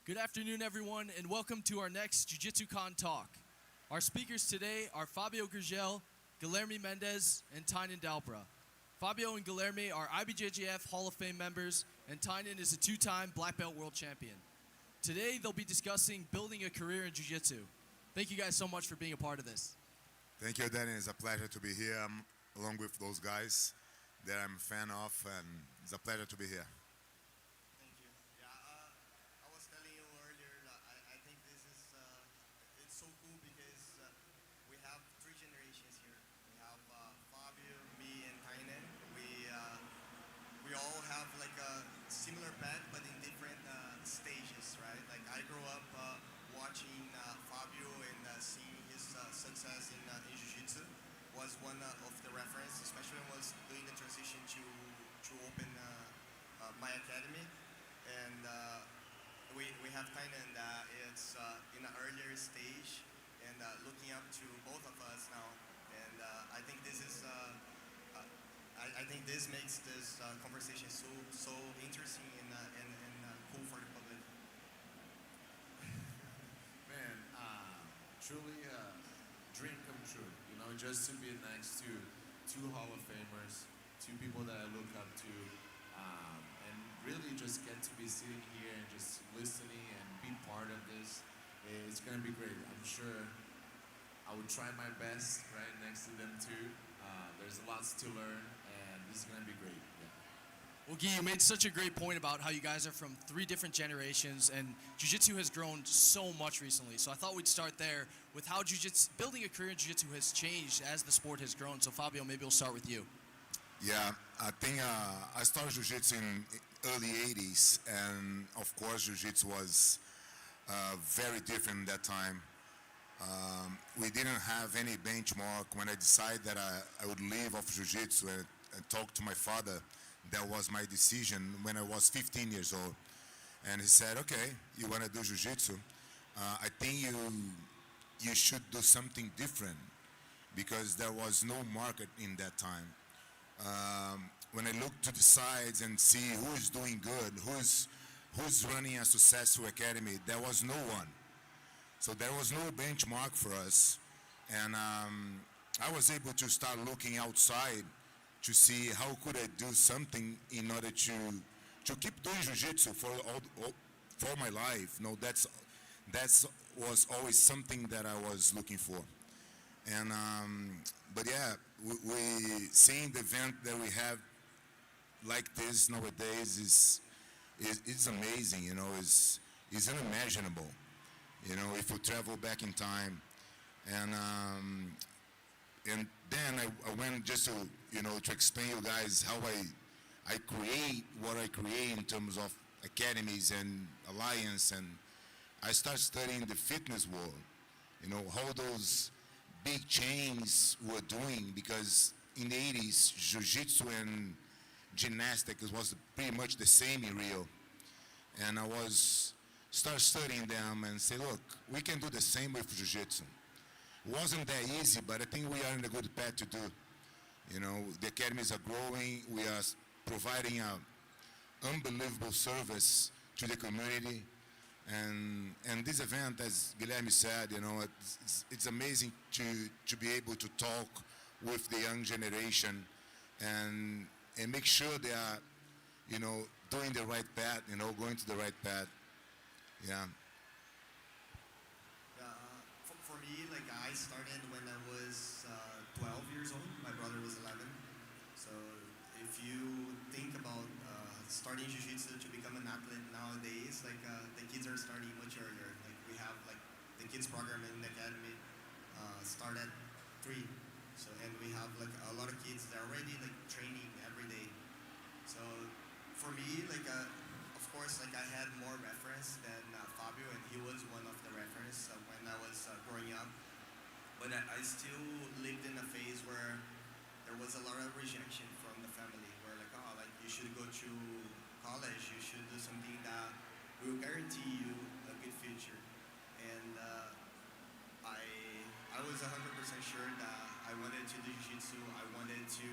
Good afternoon, everyone, and welcome to our next Jiu-Jitsu Con talk. Our speakers today are Fabio Gurgel, Guilherme Mendes, and Tainan Dalpra. Fabio and Guilherme are IBJJF Hall of Fame members, and Tainan is a two-time black belt world champion. Today, they'll be discussing building a career in Jiu-Jitsu. Thank you guys so much for being a part of this. Thank you, Danny. It's a pleasure to be here along with those guys that I'm a fan of, and it's a pleasure to be here. Thank you. Yeah, I was telling you earlier that I think this is it's so cool because we have three generations here. We have Fabio, me, and Tainan. We all have like a similar path, but in different stages, right? Like I grew up watching Fabio and seeing his success in Jiu-Jitsu was one of the reference, especially when I was doing the transition to open my academy. And we have Tainan that it's in an earlier stage and looking up to both of us now. And I think this is I think this makes this conversation so interesting and cool for the public. Man, truly a dream come true. You know, just to be next to two Hall of Famers, two people that I look up to, and really just get to be sitting here and just listening and be part of this. It's gonna be great. I'm sure I would try my best right next to them too. There's lots to learn, and this is gonna be great. Yeah. Well, Guy, you made such a great point about how you guys are from three different generations, and Jiu-Jitsu has grown so much recently. So I thought we'd start there with how building a career in Jiu-Jitsu has changed as the sport has grown. So Fabio, maybe we'll start with you. Yeah, I think I started Jiu-Jitsu in early 80s, and of course Jiu-Jitsu was very different that time. We didn't have any benchmark. When I decided that I would leave off Jiu-Jitsu and talk to my father, that was my decision when I was 15 years old. And he said, okay, you want to do Jiu-Jitsu? I think you should do something different because there was no market in that time. When I look to the sides and see who is doing good, who's running a successful academy, there was no one. So there was no benchmark for us. And I was able to start looking outside to see how could I do something in order to keep doing Jiu-Jitsu for my life. No, that's was always something that I was looking for. And but yeah, we seeing the event that we have like this nowadays is it's amazing. You know, it's unimaginable. You know, if you travel back in time, and then I went just to explain you guys how I create what I create in terms of academies and alliance, and I start studying the fitness world. You know, how those big chains were doing, because in the 80s, Jiu-Jitsu and gymnastics was pretty much the same in Rio. And I start studying them and say, look, we can do the same with Jiu-Jitsu. Wasn't that easy, but I think we are in a good path to do. You know, the academies are growing. We are providing an unbelievable service to the community. And this event, as Guilherme said, you know, it's amazing to be able to talk with the young generation and make sure they are, you know, doing the right path, you know, going to the right path. Yeah. For me, like I started when I was 12 years old. My brother was 11. So if you think about starting Jiu-Jitsu to become an athlete nowadays, like the kids are starting much earlier. Like we have like the kids program in the academy start at 3. So and we have like a lot of kids that are already like training every day. So for me, like of course, like I had more reference than Fabio, and he was one of the reference when I was growing up. But I still lived in a phase where there was a lot of rejection from the family, where like, oh, like you should go to college, you should do something that will guarantee you a good future. And I was 100% sure that I wanted to do Jiu-Jitsu. I wanted to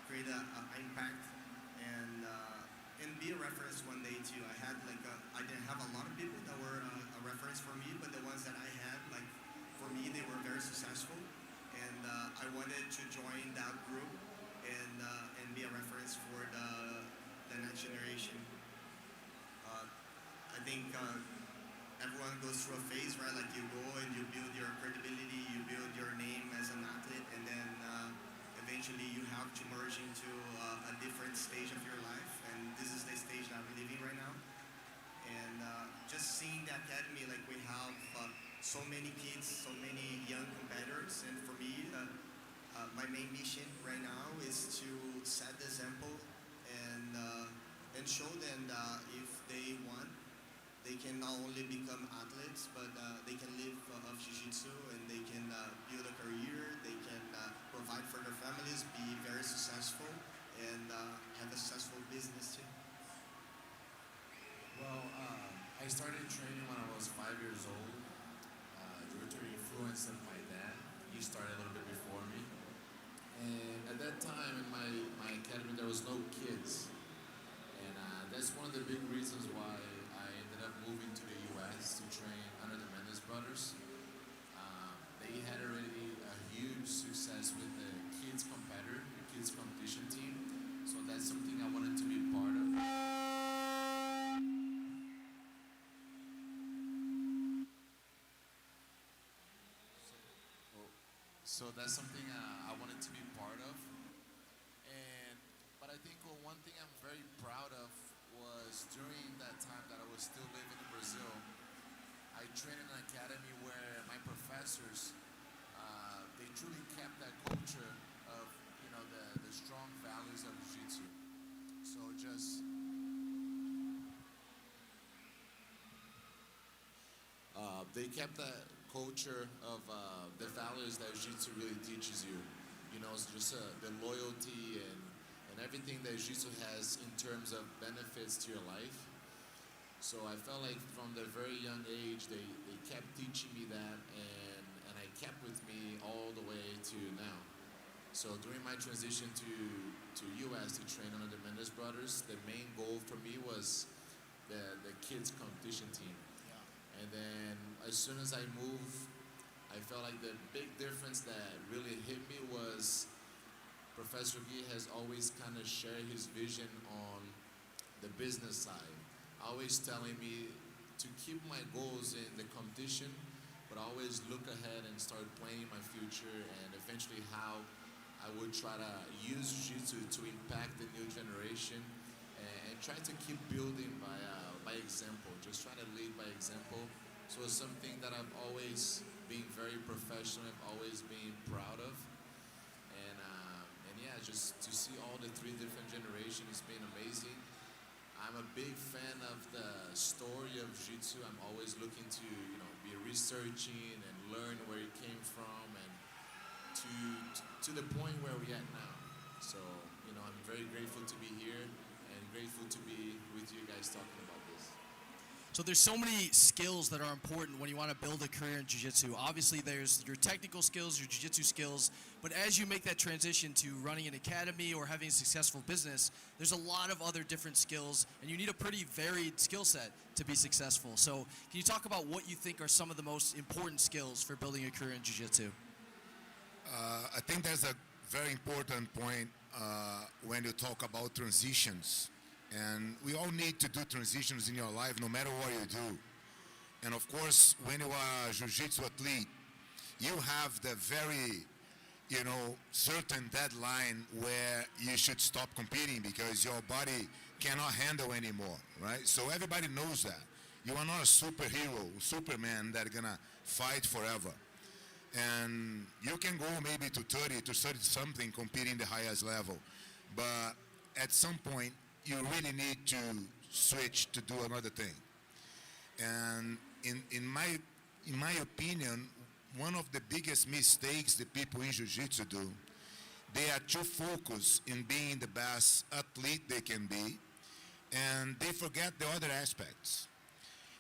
create an impact and be a reference one day to you. I didn't have a lot of people that were a reference for me, but the ones that I had, like for me, they were very successful, and I wanted to join that group and be a reference for the next generation. I think everyone goes through a phase, right? Like you go and you build your credibility, you build your name as an athlete, and then eventually you have to merge into a different stage of your life, and this is the stage that I'm living right now. And just seeing the academy, like we have so many kids, so many young competitors, and for me, my main mission right now is to set the example and show them that if they want, they can not only become athletes, but they can live of Jiu-Jitsu, and they can build a career, they can provide for their families, be very successful, and have a successful business too. Well, I started training when I was 5 years old, due to the influence of my dad. He started a little bit before me. And at that time in my academy, there was no kids. And that's one of the big reasons why I ended up moving to the U.S. to train under the Mendes brothers. They had already a huge success with the kids competitor, the kids competition team. So that's something I wanted to be part of. So that's something I wanted to be part of. But I think one thing I'm very proud of was during that time that I was still living in Brazil, I trained in an academy where my professors, they truly kept that culture of, the strong values of Jiu-Jitsu. So they kept that culture of the values that Jiu-Jitsu really teaches you. It's just the loyalty and everything that Jiu-Jitsu has in terms of benefits to your life. So I felt like from the very young age, they kept teaching me that, and I kept with me all the way to now. So during my transition to US to train under the Mendes brothers, the main goal for me was the kids competition team. And then as soon as I moved, I felt like the big difference that really hit me was Professor Gui has always kind of shared his vision on the business side, always telling me to keep my goals in the competition, but always look ahead and start planning my future and eventually how I would try to use Jiu-Jitsu to impact the new generation and try to keep building by example, just try to lead by example. So it's something that I've always been very professional, I've always been proud of. And yeah, just to see all the three different generations, it's been amazing. I'm a big fan of the story of Jiu-Jitsu. I'm always looking to, be researching and learn where it came from and to the point where we're at now. So, I'm very grateful to be here and grateful to be with you guys talking about this. So there's so many skills that are important when you want to build a career in Jiu-Jitsu. Obviously, there's your technical skills, your Jiu-Jitsu skills, but as you make that transition to running an academy or having a successful business, there's a lot of other different skills, and you need a pretty varied skill set to be successful. So can you talk about what you think are some of the most important skills for building a career in Jiu-Jitsu? I think that's a very important point when you talk about transitions. And we all need to do transitions in your life, no matter what you do. And of course, when you are a Jiu-Jitsu athlete, you have the very, certain deadline where you should stop competing because your body cannot handle anymore, right? So everybody knows that. You are not a superhero, Superman that's gonna fight forever. And you can go maybe to 30 something competing the highest level. But at some point, you really need to switch to do another thing. And in my opinion, one of the biggest mistakes the people in Jiu-Jitsu do, they are too focused in being the best athlete they can be, and they forget the other aspects.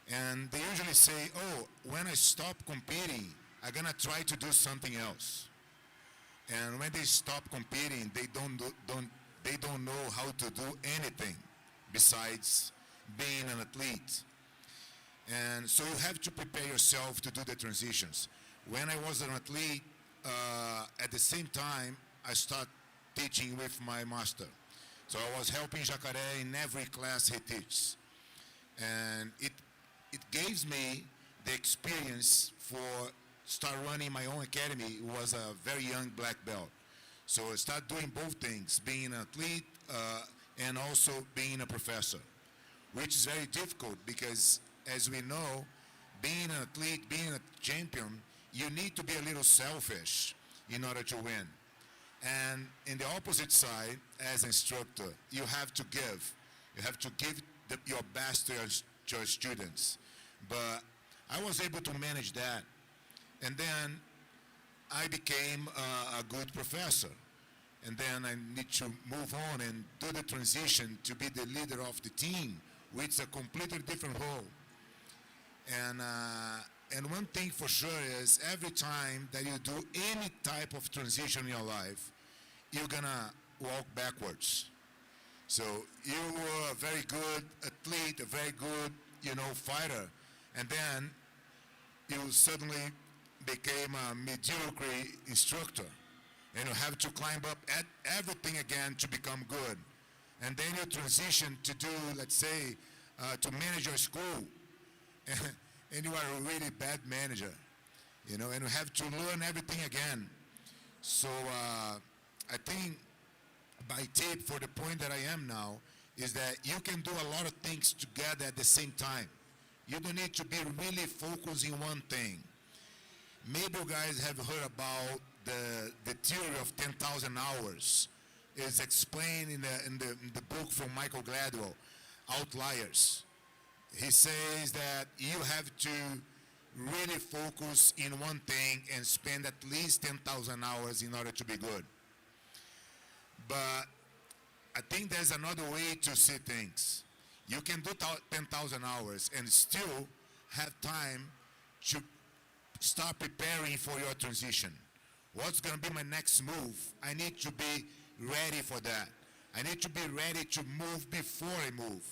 And they usually say, oh, when I stop competing, I'm gonna try to do something else. And when they stop competing, they don't know how to do anything besides, being an athlete. And so you have to prepare yourself to do the transitions. When I was an athlete, at the same time, I started teaching with my master. So I was helping Jacaré in every class he teaches. And it gives me the experience for start running my own academy. It was a very young black belt. So I started doing both things, being an athlete and also being a professor, which is very difficult because, as we know, being an athlete, being a champion, you need to be a little selfish in order to win. And in the opposite side, as an instructor, you have to give. You have to give your best to your students. But I was able to manage that. And then I became a good professor. And then I need to move on and do the transition to be the leader of the team, which is a completely different role. And one thing for sure is every time that you do any type of transition in your life, you're gonna walk backwards. So you were a very good athlete, a very good, fighter, and then you suddenly became a mediocre instructor, and you have to climb up at everything again to become good. And then you transition to do, let's say, to manage your school, and you are a really bad manager, and you have to learn everything again. So I think my tip for the point that I am now is that you can do a lot of things together at the same time. You don't need to be really focused in one thing. Maybe you guys have heard about the theory of 10,000 hours. It's explained in the book from Michael Gladwell, Outliers. He says that you have to really focus in one thing and spend at least 10,000 hours in order to be good. But I think there's another way to see things. You can do 10,000 hours and still have time to start preparing for your transition. What's going to be my next move? I need to be ready for that. I need to be ready to move before I move.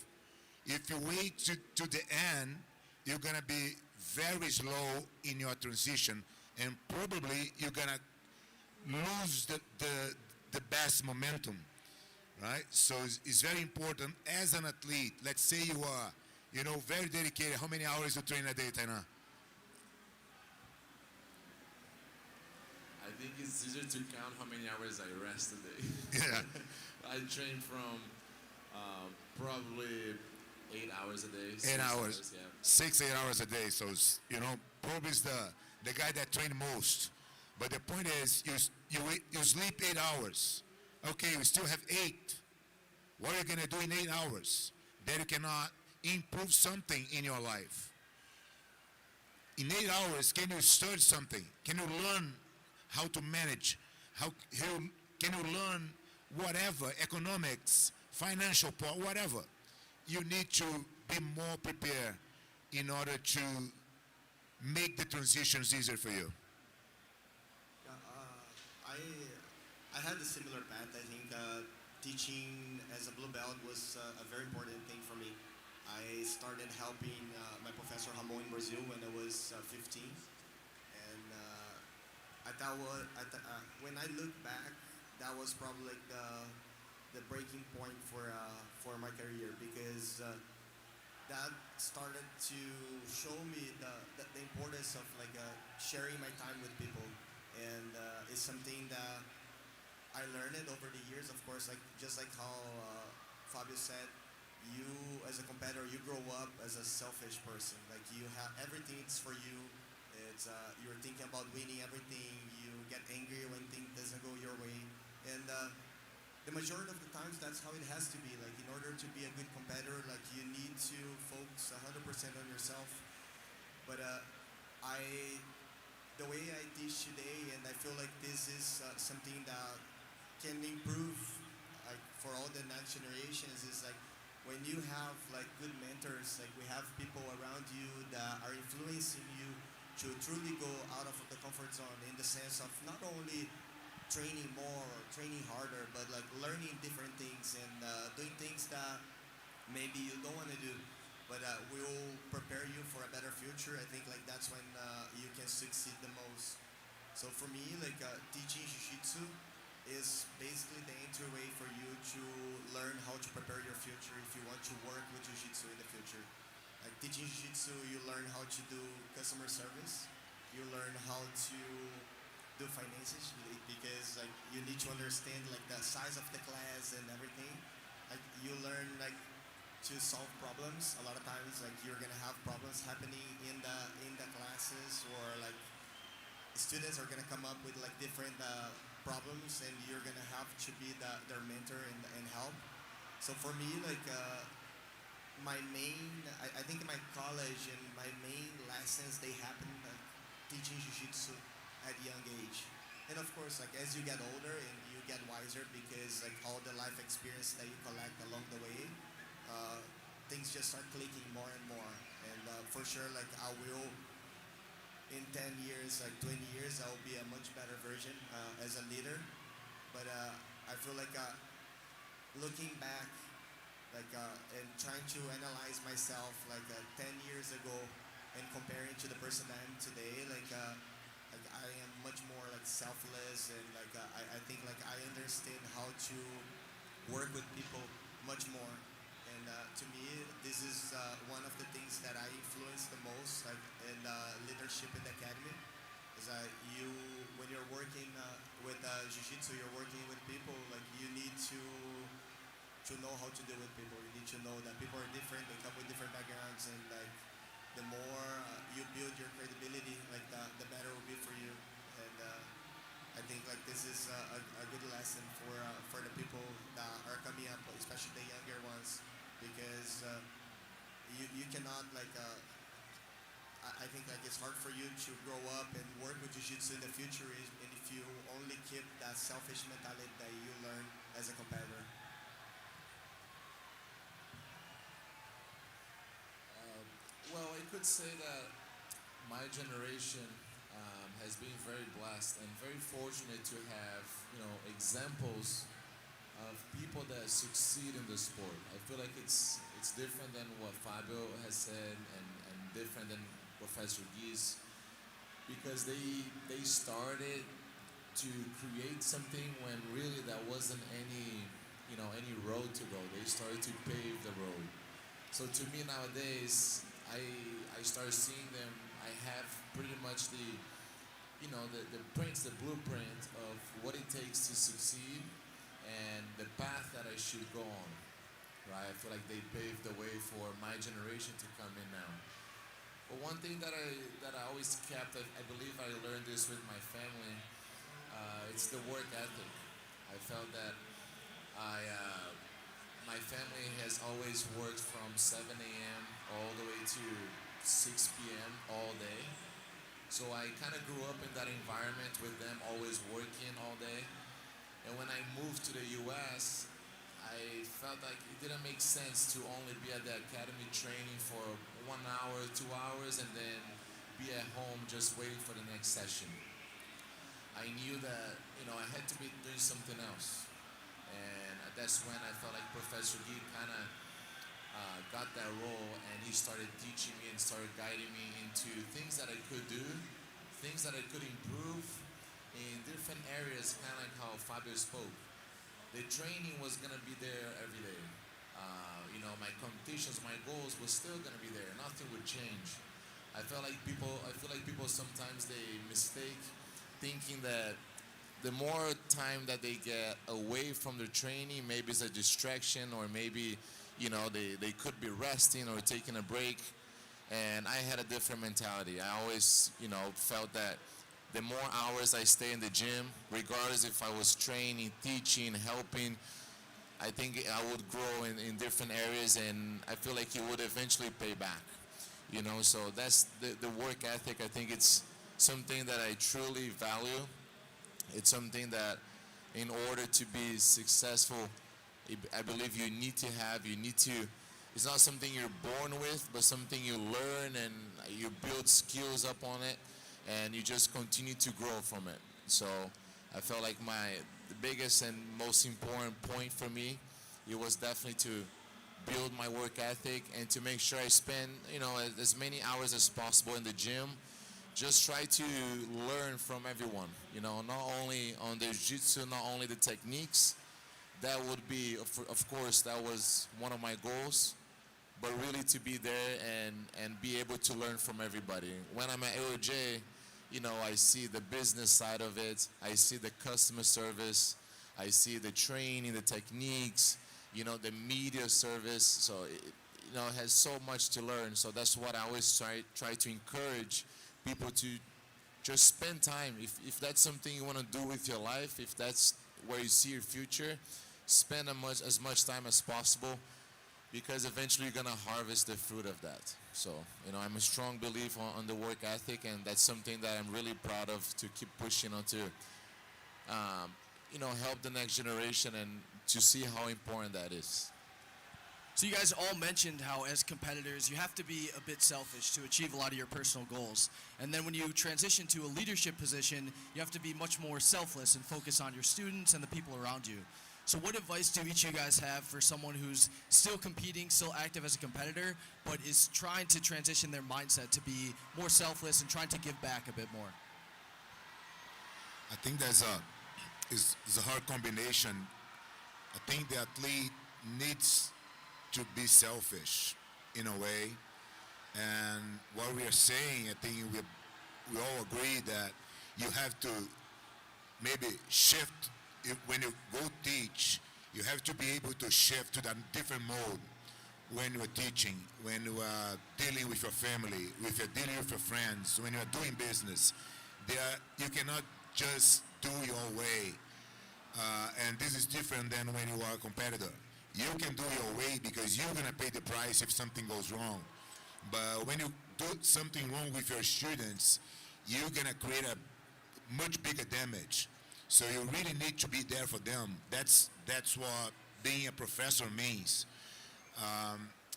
If you wait to the end, you're going to be very slow in your transition, and probably you're going to lose the best momentum, right? So it's very important as an athlete. Let's say you are, very dedicated. How many hours you train a day, Tainan? I think it's easier to count how many hours I rest a day. Yeah. I train from probably 8 hours a day. 8 hours. Yeah. 8 hours a day. So, probably is the guy that trained most. But the point is, you sleep 8 hours. Okay, you still have 8. What are you going to do in 8 hours? That you cannot improve something in your life. In 8 hours, can you study something? Can you learn how to manage? Can you learn whatever, economics, financial part, whatever? You need to be more prepared in order to make the transitions easier for you. I had a similar path. I think teaching as a blue belt was a very important thing for me. I started helping my professor Ramon in Brazil when I was 15, and when I look back, that was probably like the breaking point for my career, because that started to show me the importance of sharing my time with people, and it's something that I learned it over the years. Of course, just like how Fabio said, you as a competitor, you grow up as a selfish person. Like, you have everything is for you. It's you're thinking about winning everything. You get angry when things doesn't go your way, and the majority of the times that's how it has to be. Like, in order to be a good competitor, like, you need to focus 100% on yourself. But the way I teach today, and I feel like this is something that can improve, like, for all the next generations, is like when you have like good mentors, like we have people around you that are influencing you to truly go out of the comfort zone, in the sense of not only training more or training harder, but like learning different things and doing things that maybe you don't want to do, but will prepare you for a better future. I think like that's when you can succeed the most. So for me, like teaching jiu-jitsu is basically the entryway for you to learn how to prepare your future if you want to work with jiu-jitsu in the future. Like teaching jiu-jitsu, you learn how to do customer service. You learn how to do finances because like you need to understand like the size of the class and everything. Like you learn like to solve problems. A lot of times like you're gonna have problems happening in the classes, or like students are gonna come up with like different problems, and you're gonna have to be their mentor and help. So for me, like my main, I think in my college and my main lessons they happen like teaching jiu-jitsu at young age. And of course, like as you get older and you get wiser, because like all the life experience that you collect along the way, things just start clicking more and more. And for sure, like I will in 10 years, like 20 years, I'll be a much better version as a leader. But I feel like looking back, like and trying to analyze myself, like 10 years ago, and comparing to the person I am today, like I am much more like selfless, and like I think like I understand how to work with people much more. And to me, this is one of the things that I influence the most, like in leadership in the academy. Is you when you're working with jiu-jitsu, you're working with people. Like you need to know how to deal with people. You need to know that people are different. They come with different backgrounds, and like the more you build your credibility, like the better it will be for you. And I think like this is a good lesson for the people that are coming up, especially the younger ones, because you cannot like I think like it's hard for you to grow up and work with jiu-jitsu in the future, and if you only keep that selfish mentality that you learn as a competitor. Well, I could say that my generation has been very blessed and very fortunate to have, examples of people that succeed in the sport. I feel like it's different than what Fabio has said, and different than Professor Gies, because they started to create something when really there wasn't any road to go. They started to pave the road. So to me nowadays, I start seeing them. I have pretty much the prints, the blueprint of what it takes to succeed, and the path that I should go on. Right? I feel like they paved the way for my generation to come in now. But one thing that I always kept, I believe I learned this with my family. It's the work ethic. I felt that my family has always worked from 7 a.m. all the way to 6 p.m. all day. So I kind of grew up in that environment with them always working all day. And when I moved to the US, I felt like it didn't make sense to only be at the academy training for 1 hour, 2 hours, and then be at home just waiting for the next session. I knew that, I had to be doing something else. And that's when I felt like Professor Guy kind of got that role, and he started teaching me and started guiding me into things that I could do, things that I could improve in different areas, kind of like how Fabio spoke. The training was going to be there every day. My competitions, my goals was still going to be there. Nothing would change. I feel like people sometimes they mistake thinking that the more time that they get away from their training, maybe it's a distraction, or maybe, they could be resting or taking a break. And I had a different mentality. I always, felt that the more hours I stay in the gym, regardless if I was training, teaching, helping, I think I would grow in different areas, and I feel like it would eventually pay back. So that's the work ethic. I think it's something that I truly value. It's something that in order to be successful, I believe you need to have, it's not something you're born with, but something you learn, and you build skills up on it, and you just continue to grow from it. So I felt like the biggest and most important point for me, it was definitely to build my work ethic and to make sure I spend, as many hours as possible in the gym. Just try to learn from everyone, not only on the jiu-jitsu, not only the techniques. That would be, of course, that was one of my goals, but really to be there and be able to learn from everybody. When I'm at AOJ, I see the business side of it, I see the customer service, I see the training, the techniques, the media service. So, it has so much to learn. So that's what I always try to encourage people to just spend time. If that's something you want to do with your life, if that's where you see your future, spend as much time as possible, because eventually you're going to harvest the fruit of that. So, I'm a strong believer on the work ethic, and that's something that I'm really proud of to keep pushing on to, help the next generation and to see how important that is. So you guys all mentioned how as competitors you have to be a bit selfish to achieve a lot of your personal goals. And then when you transition to a leadership position, you have to be much more selfless and focus on your students and the people around you. So what advice do each of you guys have for someone who's still competing, still active as a competitor, but is trying to transition their mindset to be more selfless and trying to give back a bit more? I think is a hard combination. I think the athlete needs to be selfish in a way, and what we are saying, I think we all agree that you have to maybe shift. When you go teach, you have to be able to shift to that different mode when you are teaching, when you are dealing with your family, if you're dealing with your friends, when you are doing business. You cannot just do your way, and this is different than when you are a competitor. You can do your way because you're going to pay the price if something goes wrong. But when you do something wrong with your students, you're going to create a much bigger damage. So you really need to be there for them. That's what being a professor means.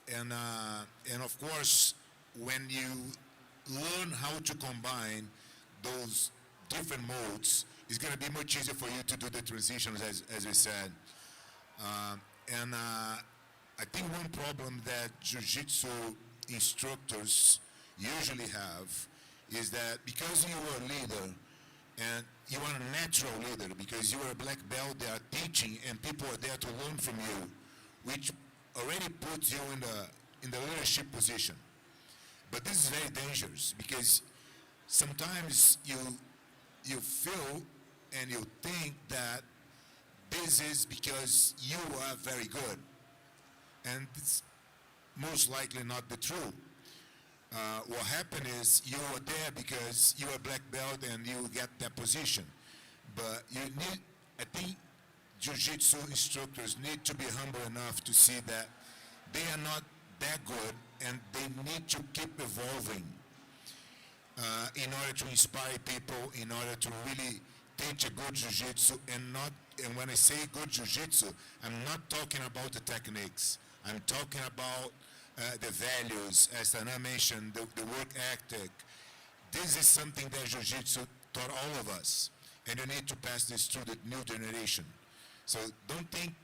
And of course, when you learn how to combine those different modes, it's going to be much easier for you to do the transitions, as we said. And I think one problem that jiu-jitsu instructors usually have is that because you are a leader, and you are a natural leader, because you are a black belt, they are teaching, and people are there to learn from you, which already puts you in the leadership position. But this is very dangerous, because sometimes you feel and you think that this is because you are very good, and it's most likely not the truth. What happened is you are there because you are a black belt and you get that position. But I think jiu-jitsu instructors need to be humble enough to see that they are not that good, and they need to keep evolving in order to inspire people, in order to really teach a good jiu-jitsu. And when I say good jiu-jitsu, I'm not talking about the techniques. I'm talking about the values, as Tainan mentioned, the work ethic. This is something that jiu-jitsu taught all of us, and you need to pass this to the new generation. So don't think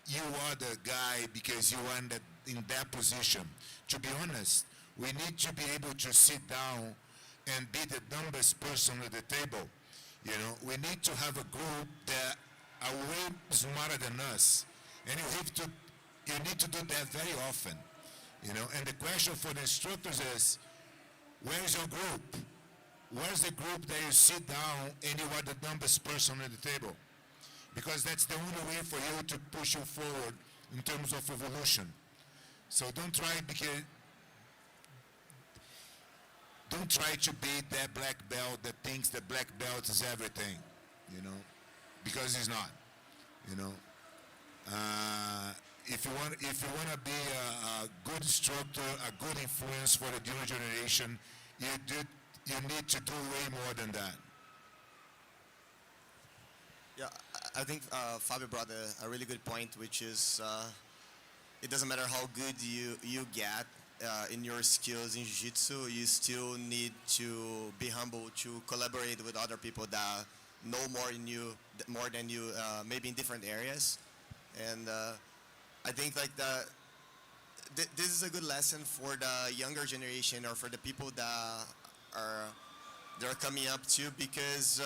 you are the guy because you are in that position. To be honest, we need to be able to sit down and be the dumbest person at the table. We need to have a group that are way smarter than us, and you need to do that very often. And the question for the instructors is, where's your group? Where's the group that you sit down and you are the dumbest person at the table? Because that's the only way for you to push you forward in terms of evolution. So don't try to be that black belt that thinks that black belt is everything, because it's not. If you want to be a good instructor, a good influence for the younger generation, you need to do way more than that. Yeah, I think Fabio brought a really good point, which is it doesn't matter how good you get in your skills in jiu-jitsu, you still need to be humble to collaborate with other people that know more than you, maybe in different areas. And I think like this is a good lesson for the younger generation or for the people are that are coming up too, because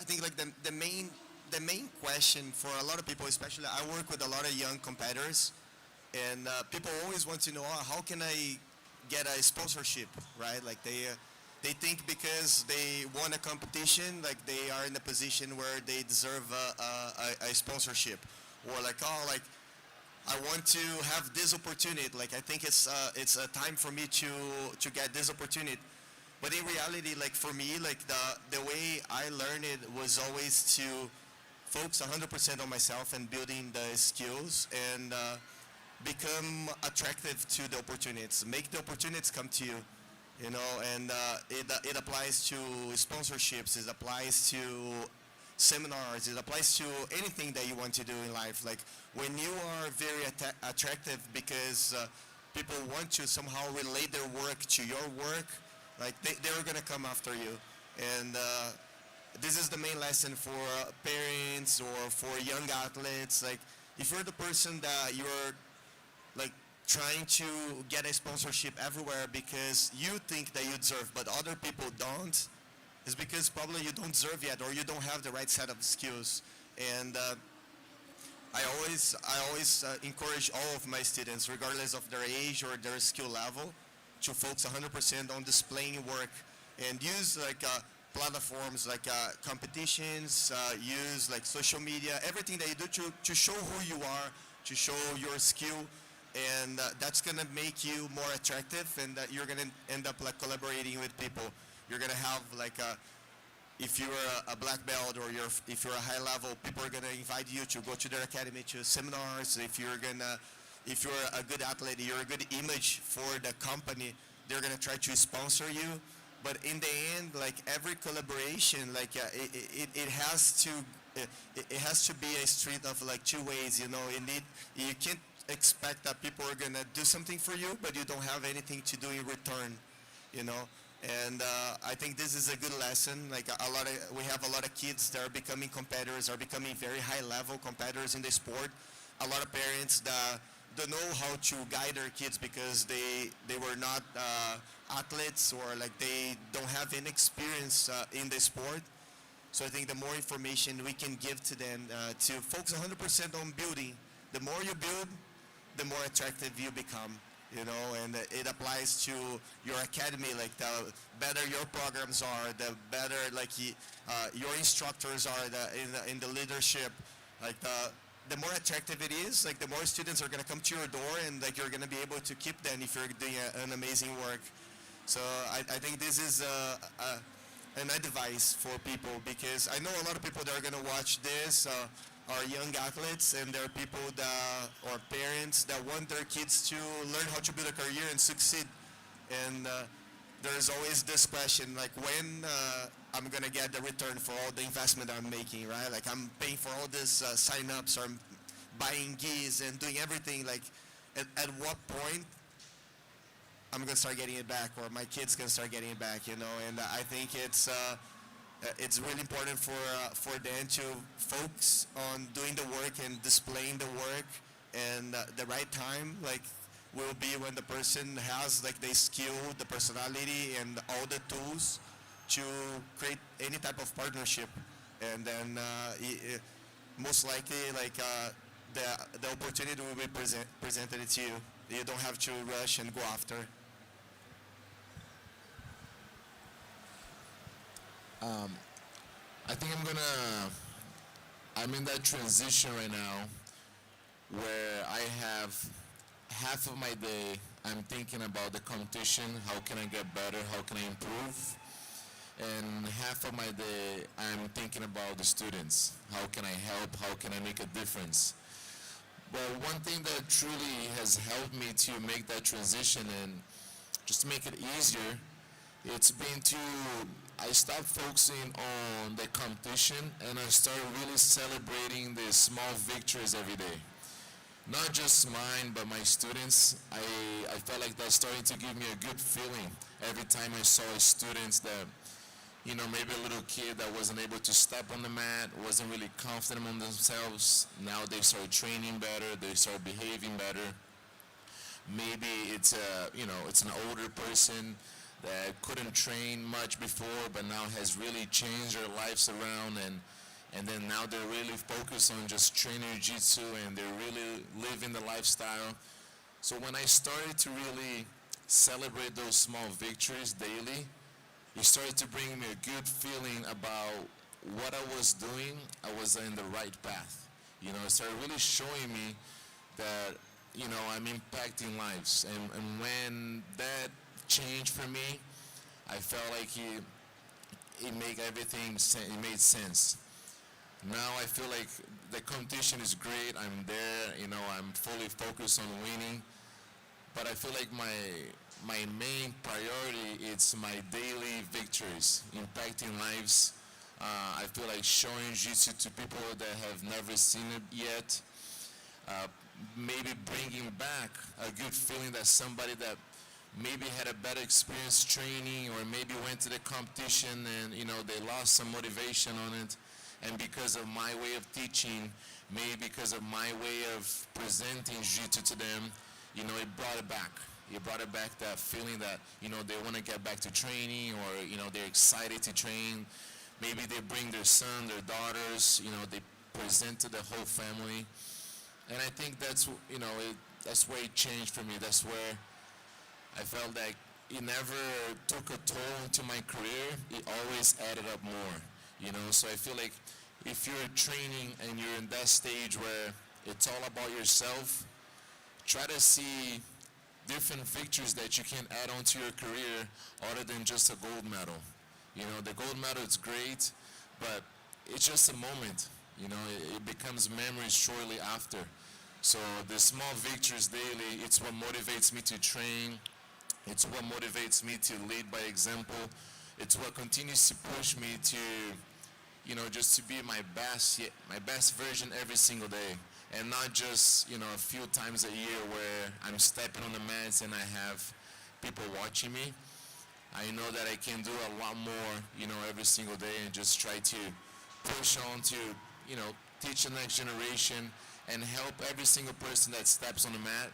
I think like the main question for a lot of people, especially I work with a lot of young competitors, and people always want to know, oh, how can I get a sponsorship, right? Like they think because they won a competition, like they are in a position where they deserve a sponsorship, or like, oh, like I want to have this opportunity. Like I think it's a time for me to get this opportunity. But in reality, like for me, like the way I learned it was always to focus 100% on myself and building the skills and become attractive to the opportunities. Make the opportunities come to you, you know. And it applies to sponsorships. It applies to seminars. It applies to anything that you want to do in life. Like when you are very attractive because people want to somehow relate their work to your work, like they're gonna come after you. And this is the main lesson for parents or for young athletes. Like if you're the person that you're like trying to get a sponsorship everywhere because you think that you deserve, but other people don't, is because probably you don't deserve yet or you don't have the right set of skills. And I always encourage all of my students, regardless of their age or their skill level, to focus 100% on displaying work and use like platforms like competitions, use like social media, everything that you do to show who you are, to show your skill, and that's gonna make you more attractive, and that you're gonna end up like collaborating with people. You're gonna have like if you're a black belt or if you're a high level, people are gonna invite you to go to their academy, to seminars. If you're a good athlete, you're a good image for the company, they're gonna try to sponsor you. But in the end, like every collaboration, like it has to be a street of like two ways. You know, you can't expect that people are gonna do something for you, but you don't have anything to do in return. You know. And I think this is a good lesson. Like we have a lot of kids that are becoming competitors, are becoming very high-level competitors in the sport. A lot of parents that don't know how to guide their kids because they were not athletes, or like they don't have any experience in the sport. So I think the more information we can give to them to focus 100% on building, the more you build, the more attractive you become. You know, and it applies to your academy. Like the better your programs are, the better like your instructors are in the leadership. Like the more attractive it is, like the more students are gonna come to your door, and like you're gonna be able to keep them if you're doing an amazing work. So I think this is an advice for people, because I know a lot of people that are gonna watch this. Are young athletes, and there are people or parents that want their kids to learn how to build a career and succeed. And there's always this question, like when I'm gonna get the return for all the investment I'm making, right? Like I'm paying for all this sign-ups, or I'm buying gis and doing everything. Like at what point I'm gonna start getting it back, or my kids gonna start getting it back, you know? And I think it's really important for them to focus on doing the work and displaying the work, and the right time like will be when the person has like the skill, the personality, and all the tools to create any type of partnership. And then most likely like the opportunity will be presented to you. You don't have to rush and go after. I think I'm in that transition right now where I have half of my day I'm thinking about the competition, how can I get better, how can I improve, and half of my day I'm thinking about the students, how can I help, how can I make a difference. But one thing that truly has helped me to make that transition and just to make it easier, it's been I stopped focusing on the competition, and I started really celebrating the small victories every day. Not just mine, but my students. I felt like that's starting to give me a good feeling every time I saw students that, you know, maybe a little kid that wasn't able to step on the mat, wasn't really confident on themselves. Now they started training better, they started behaving better. maybe it's it's an older person that couldn't train much before, but now has really changed their lives around, and then now they're really focused on just training jiu-jitsu, and they're really living the lifestyle. So when I started to really celebrate those small victories daily, it started to bring me a good feeling about what I was doing. I was in the right path. It started really showing me that, I'm impacting lives. And when that changed for me, I felt like it made sense. Now I feel like the competition is great. I'm there, I'm fully focused on winning. But I feel like my main priority is my daily victories, impacting lives. I feel like showing jiu-jitsu to people that have never seen it yet. Maybe bringing back a good feeling that somebody that maybe had a better experience training, or maybe went to the competition and they lost some motivation on it, and because of my way of teaching, maybe because of my way of presenting jiu-jitsu to them, it brought it back. It brought it back, that feeling that they want to get back to training, or they're excited to train. Maybe they bring their son, their daughters, they present to the whole family. And I think that's that's where it changed for me. That's where I felt like it never took a toll into my career. It always added up more, So I feel like if you're training and you're in that stage where it's all about yourself, try to see different victories that you can add on to your career other than just a gold medal. The gold medal is great, but it's just a moment. It becomes memories shortly after. So the small victories daily, it's what motivates me to train. It's what motivates me to lead by example. It's what continues to push me to, just to be my best version every single day. And not just, a few times a year where I'm stepping on the mats and I have people watching me. I know that I can do a lot more, every single day, and just try to push on to, teach the next generation and help every single person that steps on the mat.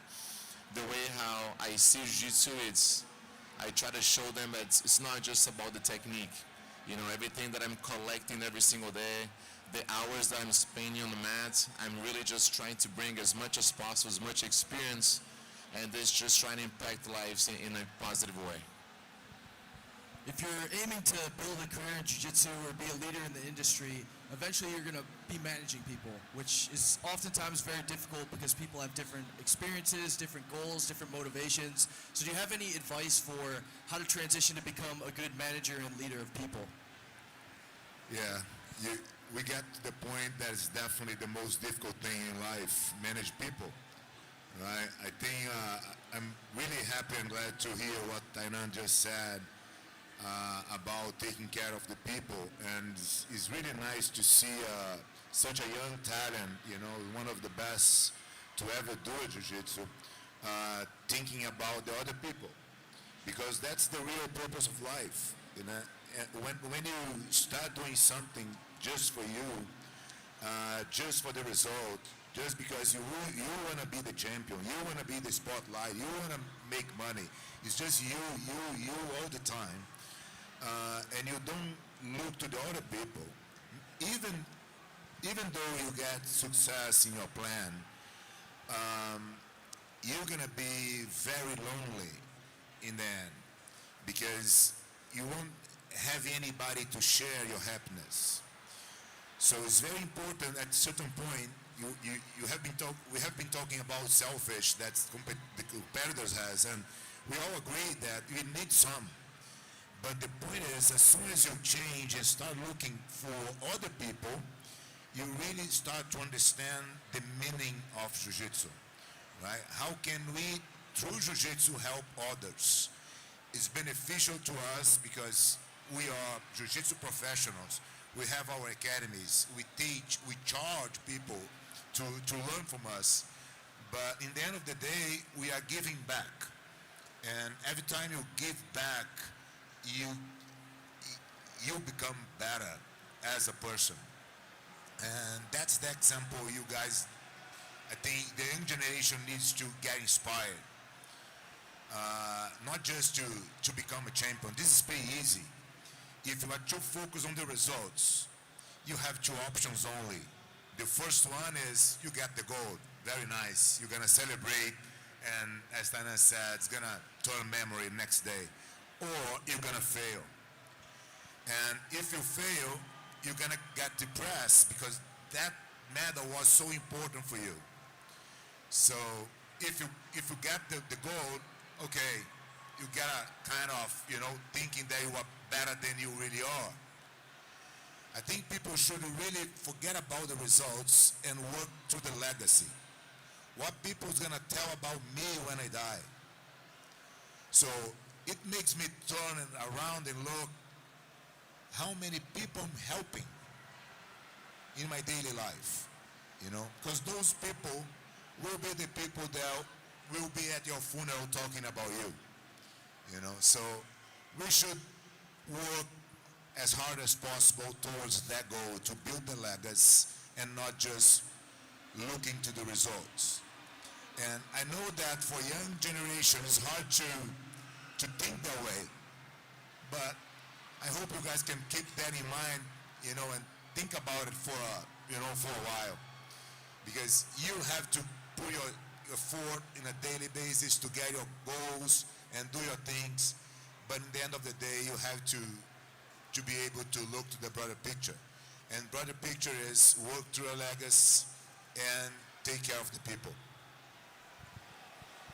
The way how I see jiu-jitsu, I try to show them that it's not just about the technique. Everything that I'm collecting every single day, the hours that I'm spending on the mat, I'm really just trying to bring as much as possible, as much experience, and this just trying to impact lives in a positive way. If you're aiming to build a career in jiu-jitsu or be a leader in the industry, eventually you're going to be managing people, which is oftentimes very difficult because people have different experiences, different goals, different motivations. So do you have any advice for how to transition to become a good manager and leader of people? Yeah, we get to the point that is definitely the most difficult thing in life, manage people, right? I think I'm really happy and glad to hear what Tainan just said about taking care of the people, and it's really nice to see such a young talent, one of the best to ever do a jiu-jitsu, thinking about the other people, because that's the real purpose of life. And when you start doing something just for you, just for the result, just because you want to be the champion, you want to be the spotlight, you want to make money, it's just you all the time. And you don't look to the other people, even though you get success in your plan, you're gonna be very lonely in the end, because you won't have anybody to share your happiness. So it's very important at a certain point. We have been talking about selfish that the competitors has, and we all agree that we need some. But the point is, as soon as you change and start looking for other people, you really start to understand the meaning of jiu-jitsu, right? How can we, through jiu-jitsu, help others? It's beneficial to us because we are jiu-jitsu professionals. We have our academies. We teach. We charge people to learn from us. But in the end of the day, we are giving back. And every time you give back, you become better as a person. And that's the example you guys, I think the young generation needs to get inspired. not just to become a champion. This is pretty easy. If you are too focused on the results, you have two options only. The first one is you get the gold. Very nice. You're gonna celebrate, and as Tainan said, it's gonna turn memory next day. Or you're gonna fail. And if you fail, you're gonna get depressed because that medal was so important for you. So if you get the gold, okay, you gotta kind of thinking that you are better than you really are. I think people should really forget about the results and work to the legacy. What people's gonna tell about me when I die. So it makes me turn around and look how many people I'm helping in my daily life, because those people will be the people that will be at your funeral talking about you, so we should work as hard as possible towards that goal, to build the legacy and not just looking to the results. And I know that for young generation it's hard to think that way, but I hope you guys can keep that in mind, and think about it for a while, because you have to put your effort in a daily basis to get your goals and do your things, but in the end of the day you have to be able to look to the broader picture, and broader picture is work through a legacy and take care of the people.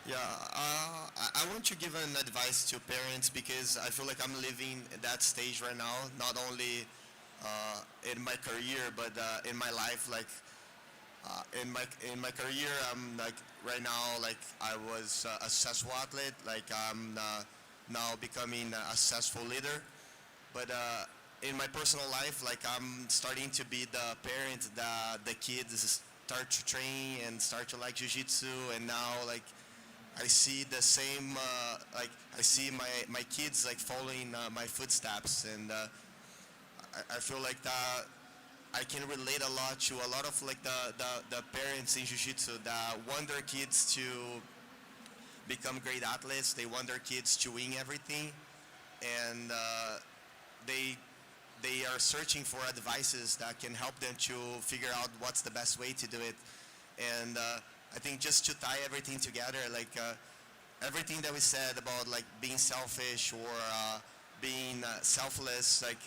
Yeah, I want to give an advice to parents, because I feel like I'm living that stage right now, not only in my career, but in my life. Like in my career, I'm like right now, like I was a successful athlete, like I'm now becoming a successful leader. But in my personal life, like I'm starting to be the parent that the kids start to train and start to like jiu-jitsu, and now like I see the same, like I see my kids like following my footsteps, and I feel like that I can relate a lot to a lot of like the parents in jiu-jitsu that want their kids to become great athletes. They want their kids to win everything, and they are searching for advices that can help them to figure out what's the best way to do it. And I think just to tie everything together, like everything that we said about like being selfish or being selfless, like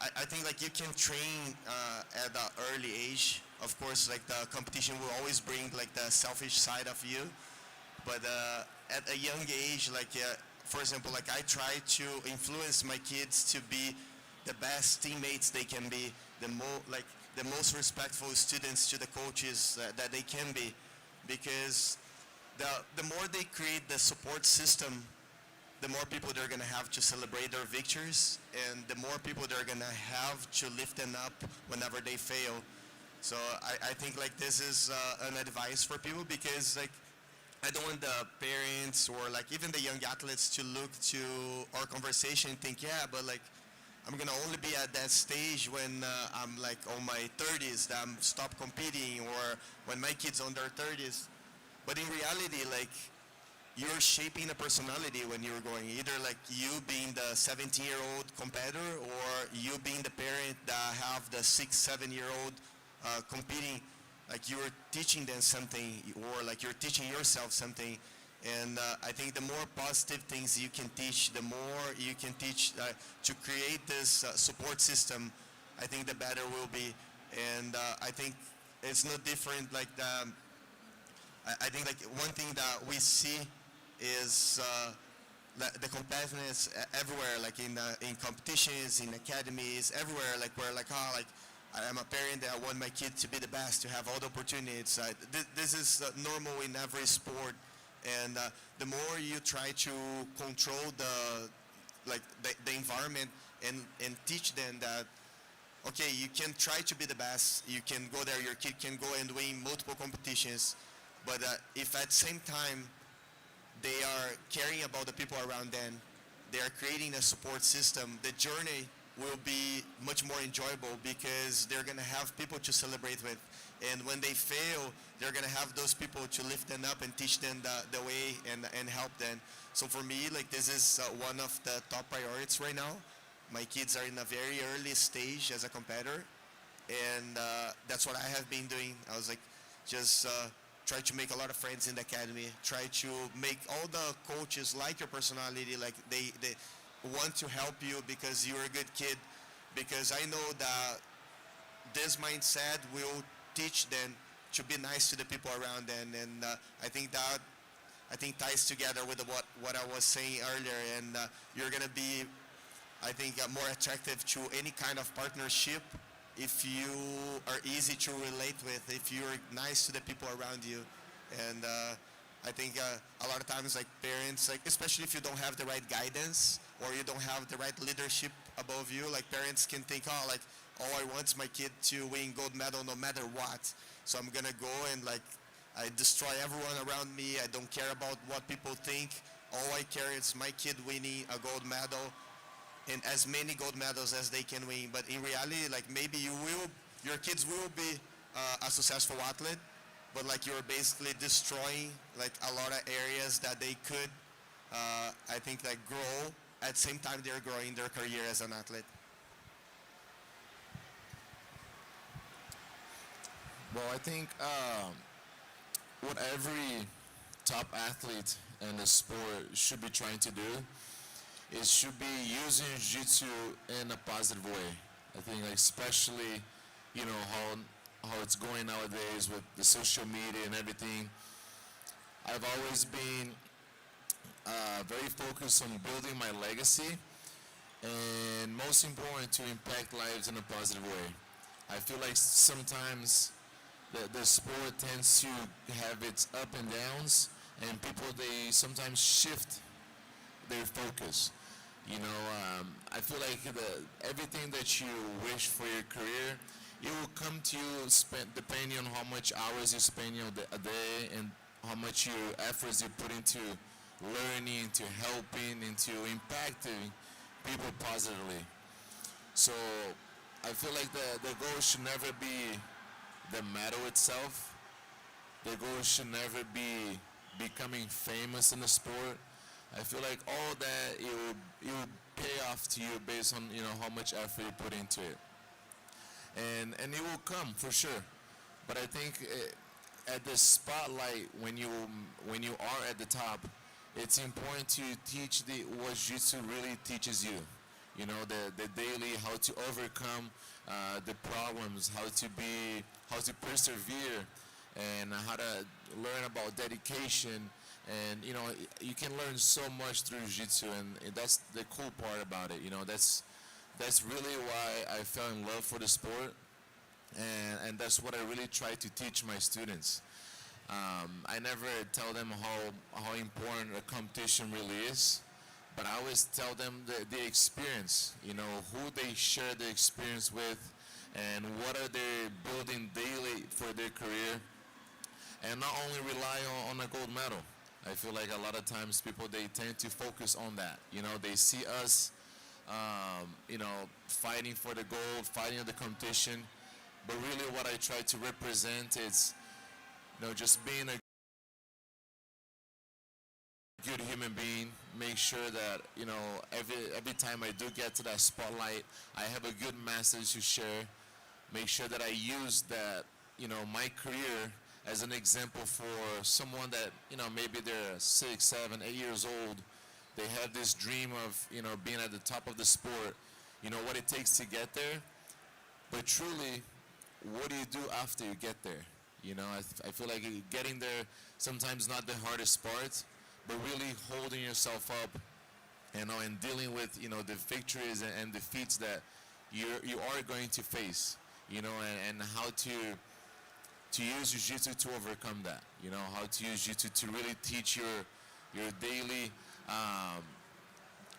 I think like you can train at an early age. Of course, like the competition will always bring like the selfish side of you, but at a young age, like for example, like I try to influence my kids to be the best teammates they can be, the most respectful students to the coaches that they can be, because the more they create the support system, the more people they're going to have to celebrate their victories, and the more people they're going to have to lift them up whenever they fail. So I think like this is an advice for people, because like I don't want the parents or like even the young athletes to look to our conversation and think, yeah, but like I'm gonna only be at that stage when I'm like on my 30s, that I'm stop competing, or when my kids on their 30s. But in reality, like you're shaping a personality when you're going, either like you being the 17-year-old competitor, or you being the parent that have the 6-7-year-old competing. Like you're teaching them something, or like you're teaching yourself something. And I think the more positive things you can teach, the more you can teach to create this support system, I think the better will be. And I think it's no different. Like I think like one thing that we see is the competitiveness everywhere, like in competitions, in academies, everywhere. Like we're like, oh, like I'm a parent that I want my kid to be the best, to have all the opportunities. This is normal in every sport. And the more you try to control the environment and teach them that, okay, you can try to be the best, you can go there, your kid can go and win multiple competitions, but if at the same time they are caring about the people around them, they are creating a support system, the journey will be much more enjoyable, because they're going to have people to celebrate with. And when they fail, they're gonna have those people to lift them up and teach them the way and help them. So for me, like this is one of the top priorities right now. My kids are in a very early stage as a competitor, and that's what I have been doing. I was like, just try to make a lot of friends in the academy. Try to make all the coaches like your personality, like they want to help you because you're a good kid. Because I know that this mindset will teach them to be nice to the people around them, and I think ties together with what I was saying earlier, and you're gonna be, I think, more attractive to any kind of partnership if you are easy to relate with, if you're nice to the people around you, and I think a lot of times, like parents, like especially if you don't have the right guidance or you don't have the right leadership above you, like parents can think, oh, like all I want is my kid to win gold medal no matter what. So I'm gonna go and like I destroy everyone around me. I don't care about what people think. All I care is my kid winning a gold medal and as many gold medals as they can win. But in reality, like maybe your kids will be a successful athlete, but like you're basically destroying like a lot of areas that they could, I think, like grow at the same time they're growing their career as an athlete. Well, I think what every top athlete in the sport should be trying to do is should be using jiu-jitsu in a positive way. I think, like, especially, you know, how it's going nowadays with the social media and everything. I've always been very focused on building my legacy and most important to impact lives in a positive way. I feel like sometimes the sport tends to have its up and downs, and people, they sometimes shift their focus. You know, I feel like everything that you wish for your career, it will come to you depending on how much hours you spend a day and how much your efforts you put into learning, into helping, into impacting people positively. So I feel like the goal should never be the medal itself. The goal should never be becoming famous in the sport. I feel like all that it will pay off to you based on, you know, how much effort you put into it, and it will come for sure. But I think at the spotlight, when you are at the top, it's important to teach what jiu-jitsu really teaches you. You know, the daily, how to overcome the problems, how to persevere, and how to learn about dedication. And you know, you can learn so much through jiu-jitsu, and that's the cool part about it. You know, that's really why I fell in love for the sport, and that's what I really try to teach my students. I never tell them how important a competition really is, but I always tell them the experience, you know, who they share the experience with, and what are they building daily for their career, and not only rely on a gold medal. I feel like a lot of times people, they tend to focus on that. You know, they see us, you know, fighting for the gold, fighting the competition, but really what I try to represent is, you know, just being a good human being. Make sure that, you know, every time I do get to that spotlight, I have a good message to share. Make sure that I use that, you know, my career as an example for someone that, you know, maybe they're 6, 7, 8 years old. They have this dream of, you know, being at the top of the sport. You know what it takes to get there, but truly, what do you do after you get there? You know, I feel like getting there sometimes not the hardest part, but really holding yourself up, you know, and dealing with, you know, the victories and defeats that you are going to face, you know, and how to use jiu-jitsu to overcome that, you know, how to use jiu-jitsu to really teach your daily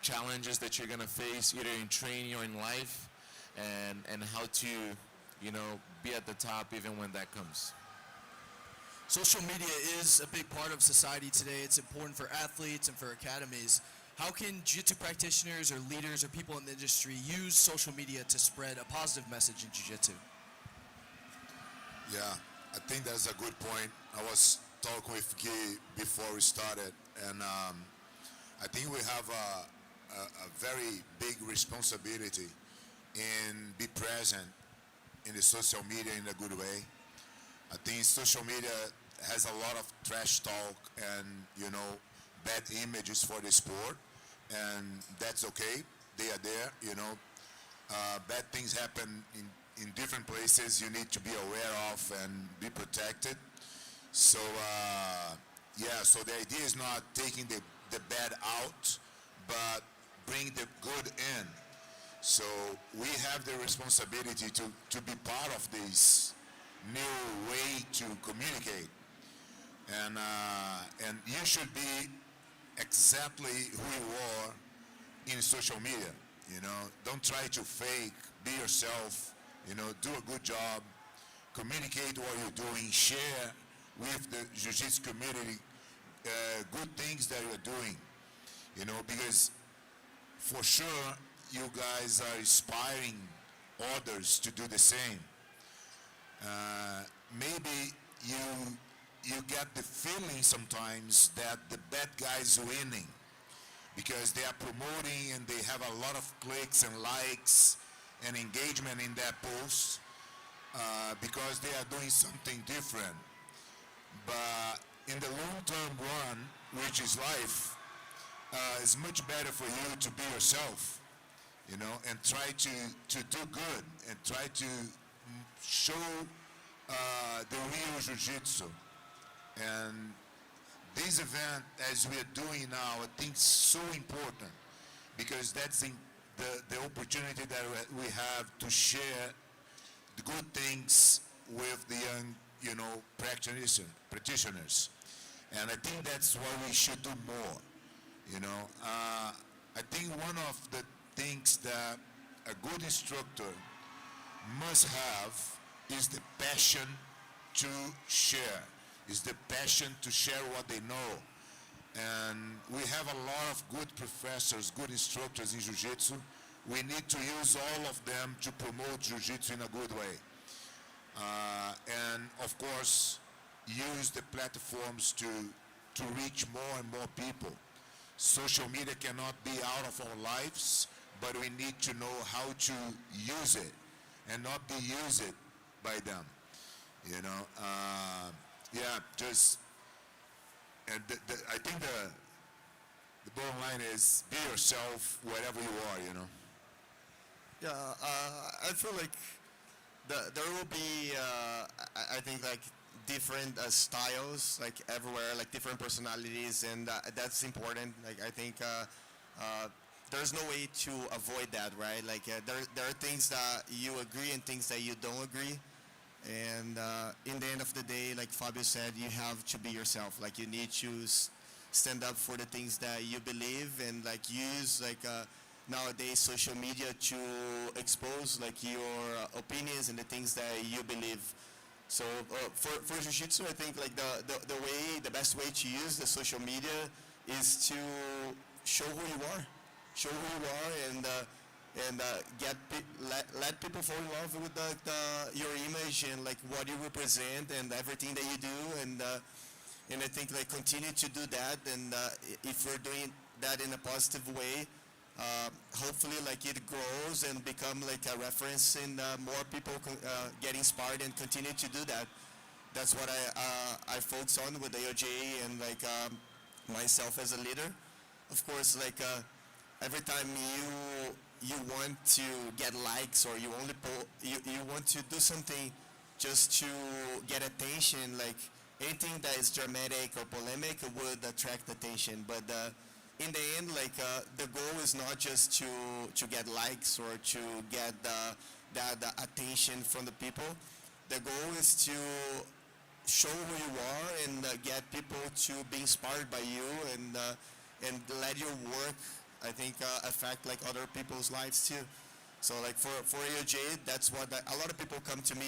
challenges that you're going to face either in training or in life, and how to, you know, be at the top even when that comes. Social media is a big part of society today. It's important for athletes and for academies. How can jiu-jitsu practitioners or leaders or people in the industry use social media to spread a positive message in jiu-jitsu? Yeah. I think that's a good point. I was talking with Guy before we started, and I think we have a very big responsibility in be present in the social media in a good way. I think social media has a lot of trash talk and bad images for the sport, and that's okay. They are there. Bad things happen in different places. You need to be aware of and be protected. So yeah, so the idea is not taking the bad out, but bring the good in. So we have the responsibility to be part of this new way to communicate. And you should be exactly who you are in social media. Don't try to fake. Be yourself. Do a good job. Communicate what you're doing. Share with the Jiu-Jitsu community good things that you're doing. Because for sure you guys are inspiring others to do the same. Maybe you get the feeling sometimes that the bad guys winning because they are promoting and they have a lot of clicks and likes and engagement in that post because they are doing something different. But in the long-term run, which is life, it's much better for you to be yourself, and try to do good and try to show the real Jiu-Jitsu. And this event, as we are doing now, I think is so important because that's the opportunity that we have to share the good things with the young, practitioners. And I think that's what we should do more. I think one of the things that a good instructor must have is the passion to share, is the passion to share what they know. And we have a lot of good professors, good instructors in Jiu-Jitsu. We need to use all of them to promote Jiu-Jitsu in a good way. And of course, use the platforms to reach more and more people. Social media cannot be out of our lives, but we need to know how to use it and not be used by them. Yeah, just, and I think the bottom line is be yourself wherever you are. Yeah, I feel like there will be, I think, like different styles, like everywhere, like different personalities, and that's important. Like I think there's no way to avoid that, right? Like there are things that you agree and things that you don't agree. And in the end of the day, like Fabio said, you have to be yourself. Like you need to stand up for the things that you believe and like use like nowadays social media to expose like your opinions and the things that you believe. So for Jiu-Jitsu, I think like the best way to use the social media is to show who you are, and let people fall in love with your image and like what you represent and everything that you do, and I think like continue to do that, and if we're doing that in a positive way, hopefully like it grows and become like a reference, and more people get inspired and continue to do that. That's what I focus on with AOJ and like myself as a leader. Of course, like every time you want to get likes or you only you want to do something just to get attention, like anything that is dramatic or polemic would attract attention. But in the end, like the goal is not just to get likes or to get that attention from the people. The goal is to show who you are and get people to be inspired by you, and let your work, I think, affect like other people's lives too. So like for AOJ, that's what a lot of people come to me,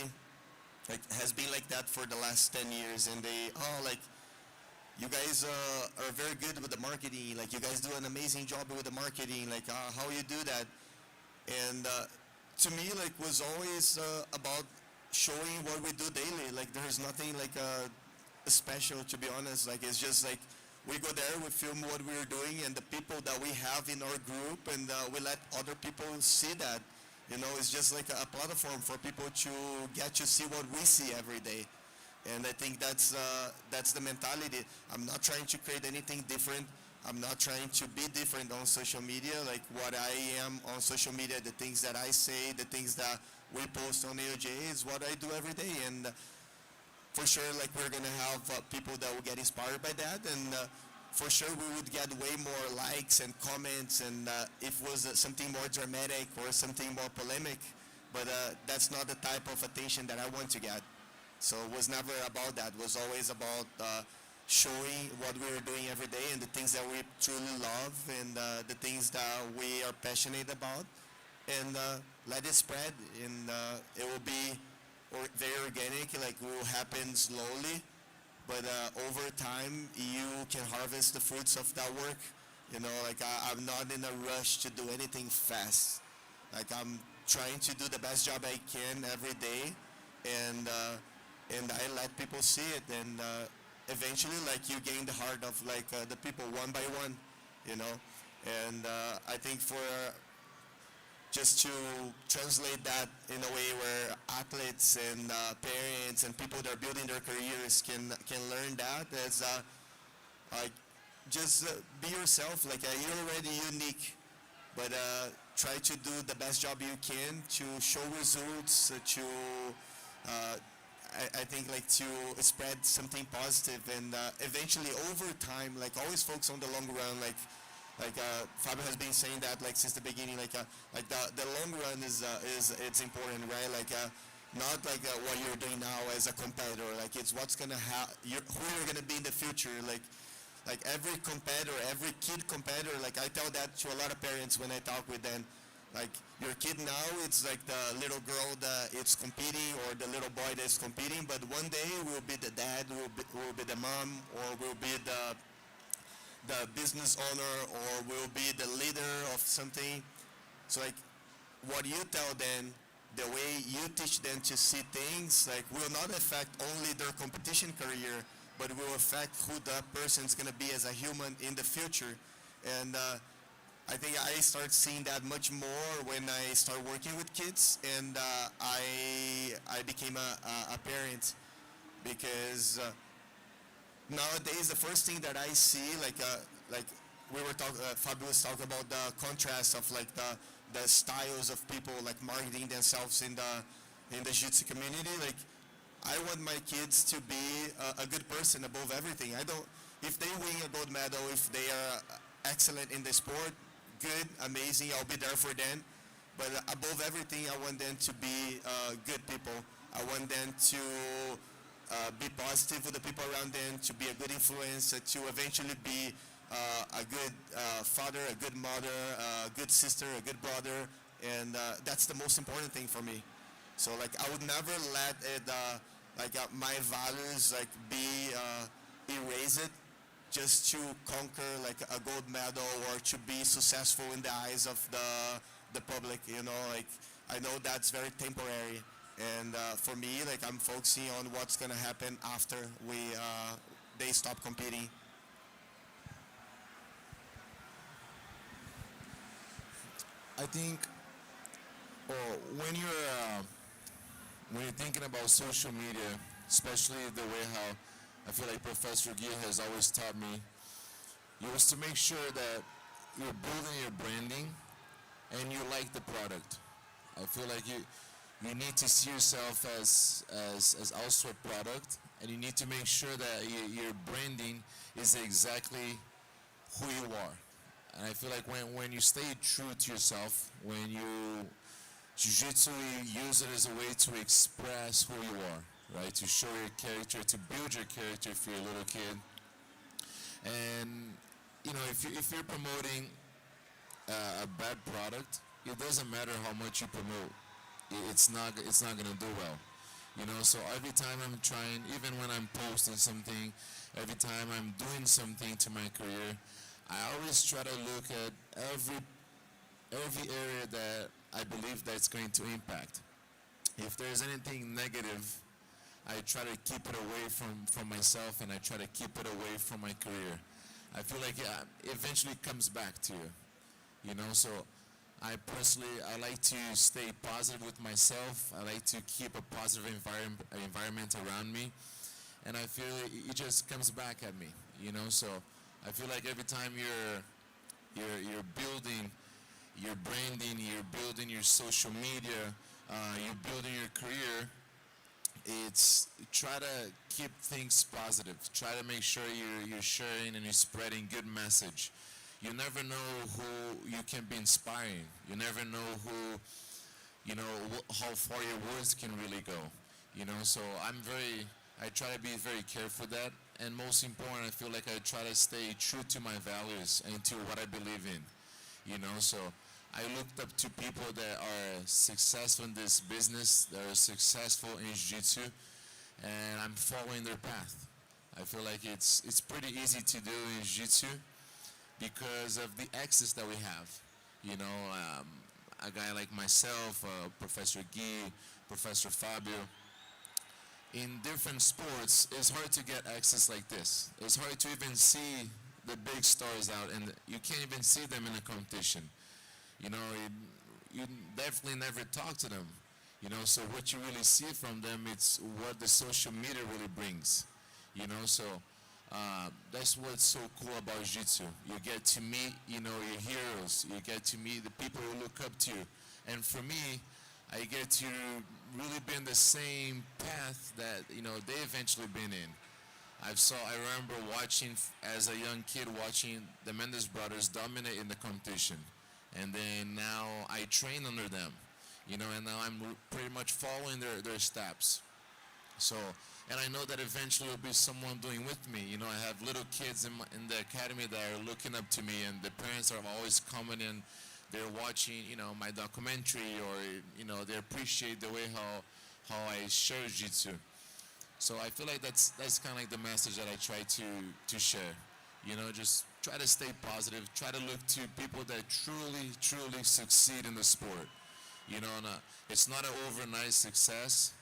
like has been like that for the last 10 years, and they like, you guys are very good with the marketing, like you guys do an amazing job with the marketing, like how you do that. And to me, like was always about showing what we do daily. Like there's nothing like special, to be honest. Like it's just like we go there, we film what we're doing, and the people that we have in our group, and we let other people see that. You know, it's just like a platform for people to get to see what we see every day. And I think that's the mentality. I'm not trying to create anything different. I'm not trying to be different on social media. Like what I am on social media, the things that I say, the things that we post on AOJ is what I do every day. And for sure, like we're gonna have people that will get inspired by that, and for sure we would get way more likes and comments, and if it was something more dramatic or something more polemic, but that's not the type of attention that I want to get. So it was never about that. It was always about showing what we were doing every day and the things that we truly love, and the things that we are passionate about, and let it spread, and it will be very organic, like it will happen slowly, but over time you can harvest the fruits of that work. You know, like I'm not in a rush to do anything fast. Like I'm trying to do the best job I can every day, and I let people see it, and eventually like you gain the heart of like the people one by one, you know. And I think for just to translate that in a way where athletes and parents and people that are building their careers can learn that as like just be yourself. Like you're already unique, but try to do the best job you can to show results, to I think like to spread something positive, and eventually over time, like always focus on the long run. Like Fabio has been saying that like since the beginning, like the long run is it's important, right? Like not like what you're doing now as a competitor. Like it's what's gonna who you're gonna be in the future. Like every competitor, every kid competitor. Like I tell that to a lot of parents when I talk with them. Like your kid now, it's like the little girl that it's competing, or the little boy that's competing. But one day will be the dad, will be the mom, or will be the business owner, or will be the leader of something. So like what you tell them, the way you teach them to see things, like will not affect only their competition career, but will affect who that person's gonna be as a human in the future. And I think I start seeing that much more when I start working with kids, and I became a parent, because nowadays the first thing that I see, like we were talking, Fabio was talking about the contrast of like the styles of people like marketing themselves in the Jiu-Jitsu community. Like I want my kids to be a good person above everything. I don't, if they win a gold medal, if they are excellent in the sport, good, amazing, I'll be there for them. But above everything, I want them to be good people. I want them to be positive with the people around them, to be a good influence, to eventually be a good father, a good mother, a good sister, a good brother, and that's the most important thing for me. So like I would never let it my values like be erased just to conquer like a gold medal or to be successful in the eyes of the public. You know, like I know that's very temporary. And for me, like I'm focusing on what's gonna happen after they stop competing. I think when you're thinking about social media, especially the way how I feel like Professor Gil has always taught me, it was to make sure that you're building your branding and you like the product. I feel like you need to see yourself as also a product, and you need to make sure that your branding is exactly who you are. And I feel like when you stay true to yourself, when you Jiu-Jitsu, you use it as a way to express who you are, right? To show your character, to build your character if you're a little kid. And you know, if you're promoting a bad product, it doesn't matter how much you promote. It's not gonna do well. You know, so every time I'm trying, even when I'm posting something, every time I'm doing something to my career, I always try to look at every area that I believe that's going to impact. if there's anything negative, I try to keep it away from myself, and I try to keep it away from my career. I feel like it eventually comes back to you, you know. So I personally, I like to stay positive with myself. I like to keep a positive environment around me, and I feel it just comes back at me, you know. So I feel like every time you're building your branding, you're building your social media, you're building your career, it's try to keep things positive. Try to make sure you're sharing and you're spreading good message. You never know who you can be inspiring. You never know who, you know, how far your words can really go. You know, so I try to be very careful with that. And most important, I feel like I try to stay true to my values and to what I believe in. You know, so I looked up to people that are successful in this business, that are successful in jiu-jitsu, and I'm following their path. I feel like it's pretty easy to do in jiu-jitsu because of the access that we have. You know, a guy like myself, Professor Guy, Professor Fabio. In different sports, it's hard to get access like this. It's hard to even see the big stars out, and you can't even see them in a competition. You know, you definitely never talk to them. You know, so what you really see from them, it's what the social media really brings. You know, so that's what's so cool about jiu-jitsu. You get to meet, you know, your heroes. You get to meet the people who look up to you. And for me, I get to really be in the same path that, you know, they eventually been in. I remember watching, as a young kid, watching the Mendes brothers dominate in the competition. And then now I train under them, you know, and now I'm pretty much following their steps. So, and I know that eventually will be someone doing with me. You know, I have little kids in the academy that are looking up to me, and the parents are always coming in. They're watching, you know, my documentary, or, you know, they appreciate the way how I share jiu-jitsu. So I feel like that's kind of like the message that I try to share. You know, just try to stay positive. Try to look to people that truly succeed in the sport. You know, and, it's not an overnight success,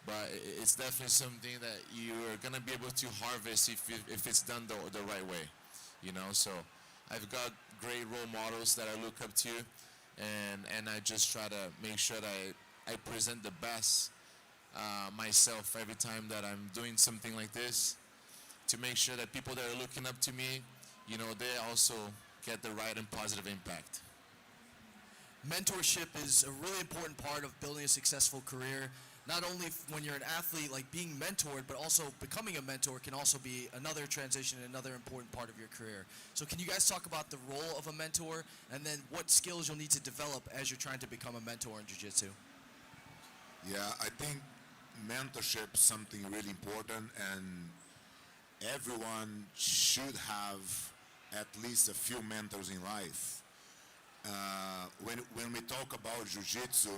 but it's definitely something that you're gonna be able to harvest if it's done the right way. You know, so I've got great role models that I look up to, and I just try to make sure that I present the best myself every time that I'm doing something like this, to make sure that people that are looking up to me, you know, they also get the right and positive impact. Mentorship is a really important part of building a successful career. Not only when you're an athlete, like being mentored, but also becoming a mentor can also be another transition, another important part of your career. So can you guys talk about the role of a mentor, and then what skills you'll need to develop as you're trying to become a mentor in jiu-jitsu? Yeah, I think mentorship is something really important, and everyone should have at least a few mentors in life. When we talk about jiu-jitsu,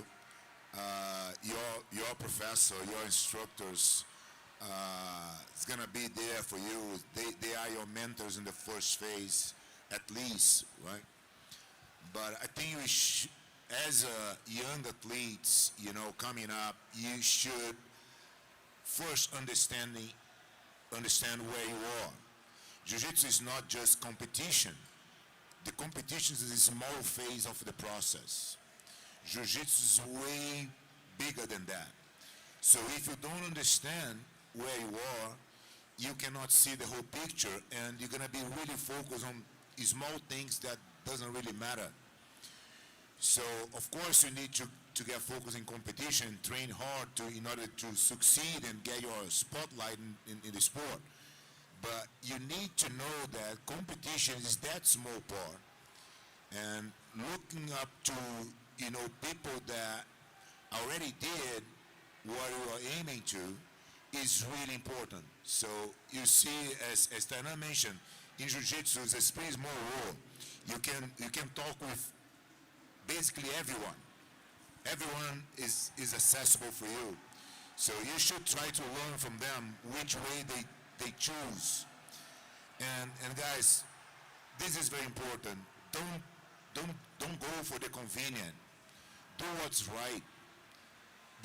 your professor, your instructors, is gonna be there for you. They are your mentors in the first phase, at least, right? But I think as young athletes, you know, coming up, you should first understand where you are. Jiu-jitsu is not just competition. The competition is a small phase of the process. Jiu-jitsu is way bigger than that. So if you don't understand where you are, you cannot see the whole picture, and you're gonna be really focused on small things that doesn't really matter. So of course you need to get focused in competition, train hard in order to succeed and get your spotlight in the sport. But you need to know that competition is that small part, and looking up to, you know, people that already did what you are aiming to is really important. So you see, as Tainan mentioned, in jiu-jitsu it's a pretty small world. You can talk with basically everyone. Everyone is accessible for you. So you should try to learn from them which way they choose. And guys, this is very important. Don't go for the convenient. Do what's right.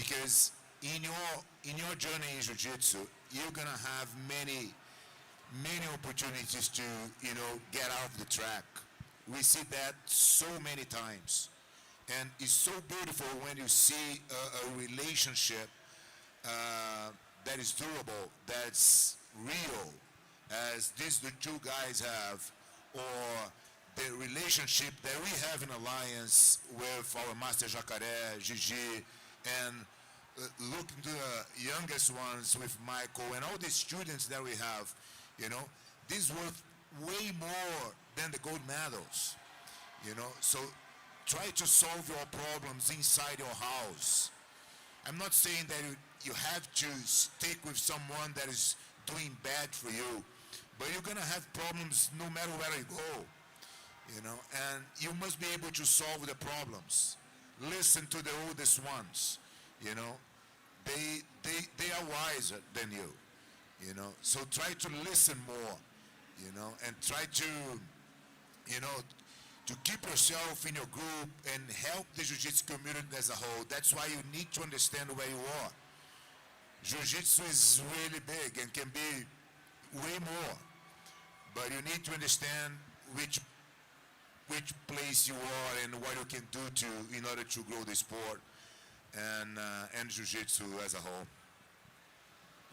because in your journey in jiu-jitsu, you're gonna have many opportunities to get off the track. We see that so many times, and it's so beautiful when you see a relationship that is durable, that's real, as these the two guys have, or the relationship that we have in alliance with our master Jacaré, Gigi, and looking to the youngest ones with Michael and all the students that we have, these worth way more than the gold medals, So try to solve your problems inside your house. I'm not saying that you have to stick with someone that is doing bad for you, but you're gonna have problems no matter where you go, and you must be able to solve the problems. Listen to the oldest ones, they are wiser than you, so try to listen more, and try to keep yourself in your group and help the jiu-jitsu community as a whole. That's why you need to understand where you are. Jiu-jitsu is really big and can be way more, but you need to understand which place you are and what you can do in order to grow the sport and jiu-jitsu as a whole.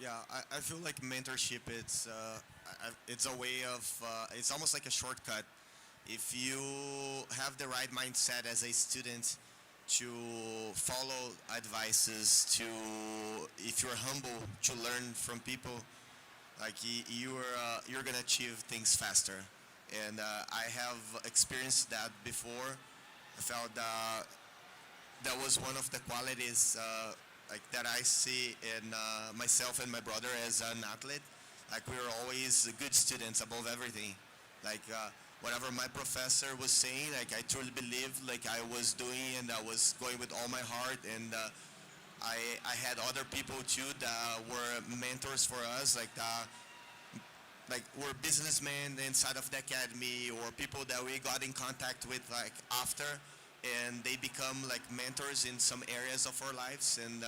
Yeah, I feel like mentorship, it's a way of, it's almost like a shortcut. If you have the right mindset as a student to follow advices, if you're humble to learn from people, like you're gonna achieve things faster. And I have experienced that before. I felt that was one of the qualities like that I see in myself and my brother as an athlete. Like we were always good students above everything. Like whatever my professor was saying, like I truly believed like I was doing, and I was going with all my heart. And I had other people too that were mentors for us, like we're businessmen inside of the academy, or people that we got in contact with like after, and they become like mentors in some areas of our lives. And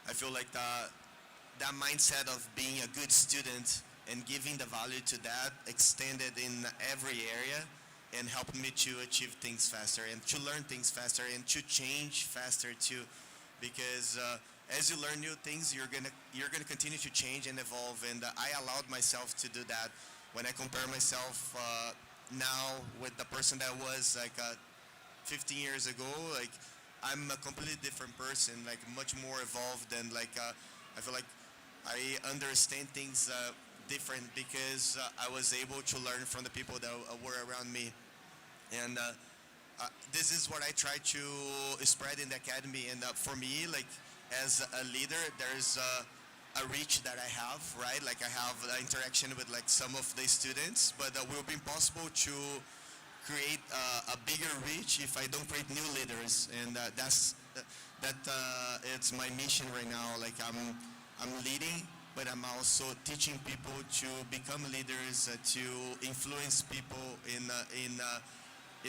I feel like that mindset of being a good student and giving the value to that extended in every area, and helped me to achieve things faster and to learn things faster and to change faster too, because as you learn new things, you're gonna continue to change and evolve. And I allowed myself to do that. When I compare myself now with the person that was like 15 years ago, like I'm a completely different person, like much more evolved, and like I feel like I understand things different because I was able to learn from the people that were around me. And this is what I try to spread in the academy. And for me, like as a leader, there's a reach that I have, right? Like I have interaction with like some of the students, but it will be impossible to create a bigger reach if I don't create new leaders. And it's my mission right now. Like I'm leading, but I'm also teaching people to become leaders, to influence people in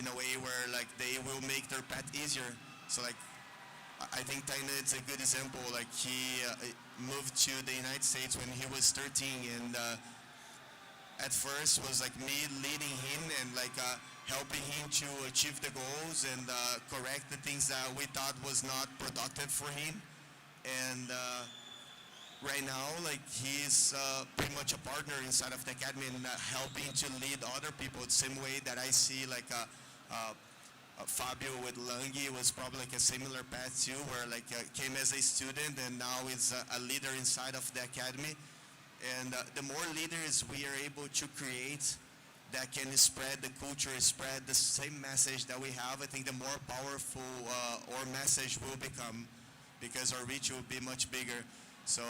a way where like they will make their path easier. So like I think Tainan is a good example. Like he moved to the United States when he was 13, and at first was like me leading him and like helping him to achieve the goals and correct the things that we thought was not productive for him. And right now, like he's pretty much a partner inside of the academy and helping to lead other people the same way that I see like Fabio with Langi was probably like a similar path too, where like came as a student and now is a leader inside of the academy. And the more leaders we are able to create that can spread the culture, spread the same message that we have, I think the more powerful our message will become, because our reach will be much bigger. So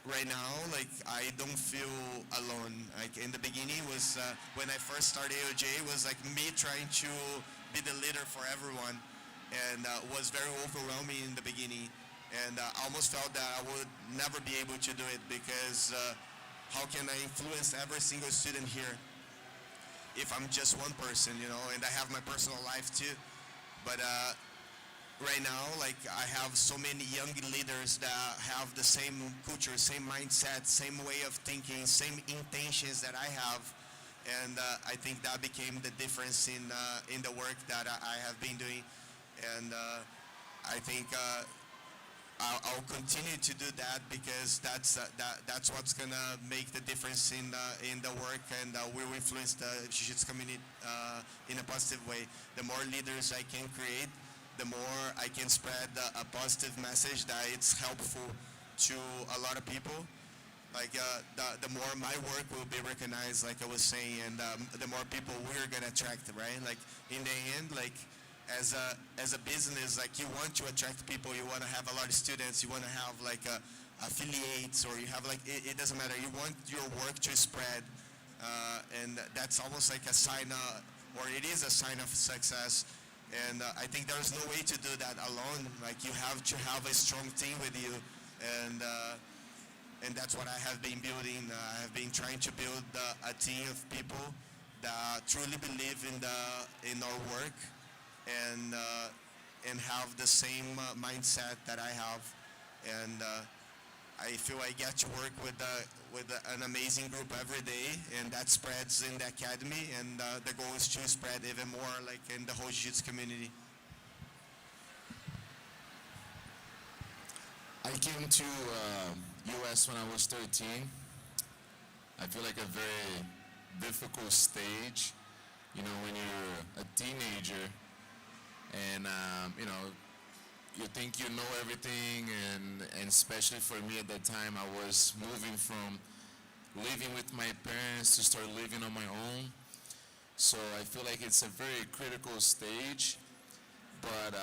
right now, like I don't feel alone. Like in the beginning was when I first started AOJ, was like me trying to be the leader for everyone, and was very overwhelming in the beginning. And I almost felt that I would never be able to do it, because how can I influence every single student here if I'm just one person, And I have my personal life too. But right now, like I have so many young leaders that have the same culture, same mindset, same way of thinking, same intentions that I have, and I think that became the difference in the work that I have been doing, and I think I'll continue to do that because that's what's gonna make the difference in the work and will influence the jiu-jitsu community in a positive way. The more leaders I can create, the more I can spread a positive message that it's helpful to a lot of people. Like the more my work will be recognized, like I was saying, and the more people we're gonna attract, right? Like in the end, like as a business, like you want to attract people, you want to have a lot of students, you want to have like affiliates, or you have like it doesn't matter. You want your work to spread, and that's almost like a sign, or it is a sign of success. And I think there's no way to do that alone. Like you have to have a strong team with you, and that's what I have been building. I have been trying to build a team of people that truly believe in our work and have the same mindset that I have, and I feel I get to work with an amazing group every day, and that spreads in the academy, and the goal is to spread even more, like in the whole jiu-jitsu community. I came to U.S. when I was 13. I feel like a very difficult stage, you know, when you're a teenager, and you know, you think you know everything, and especially for me at that time, I was moving from living with my parents to start living on my own. So I feel like it's a very critical stage, but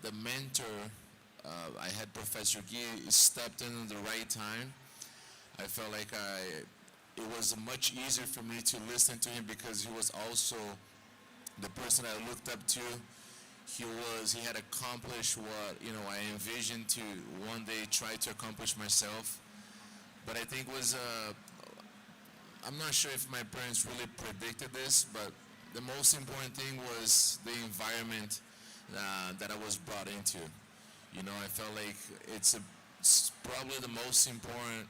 the mentor I had, Professor Guy, stepped in at the right time. I felt like it was much easier for me to listen to him because he was also the person I looked up to. He had accomplished what, you know, I envisioned to one day try to accomplish myself. But I think I'm not sure if my parents really predicted this, but the most important thing was the environment that I was brought into. You know, I felt like it's probably the most important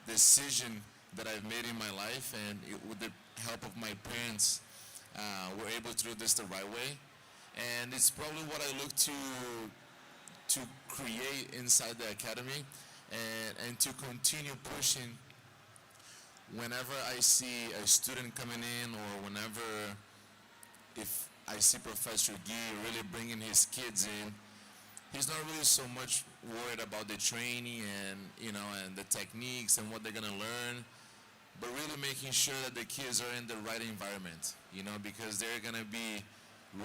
decision that I've made in my life, and with the help of my parents, we're able to do this the right way. And it's probably what I look to create inside the academy, and to continue pushing whenever I see a student coming in, or whenever if I see Professor Guy really bringing his kids in. He's not really so much worried about the training and, you know, and the techniques and what they're gonna learn, but really making sure that the kids are in the right environment, you know, because they're gonna be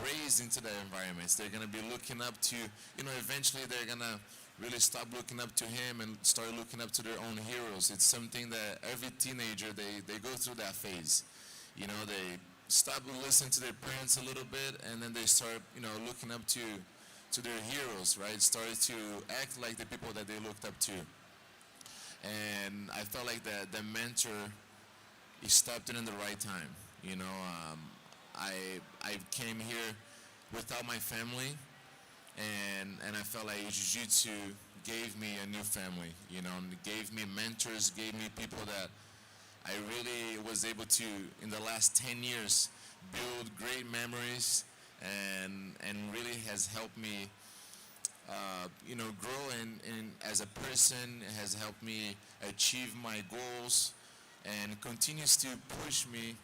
raised into that environment. They're gonna be looking up to, you know, eventually they're gonna really stop looking up to him and start looking up to their own heroes. It's something that every teenager, they go through that phase. You know, they stop listening to their parents a little bit, and then they start, you know, looking up to their heroes, right? Started to act like the people that they looked up to. And I felt like the mentor, he stepped in the right time. You know, I came here without my family, and I felt like Jiu-Jitsu gave me a new family, you know, and gave me mentors, gave me people that I really was able to, in the last 10 years, build great memories, and really has helped me, you know, grow in as a person. It has helped me achieve my goals, and continues to push me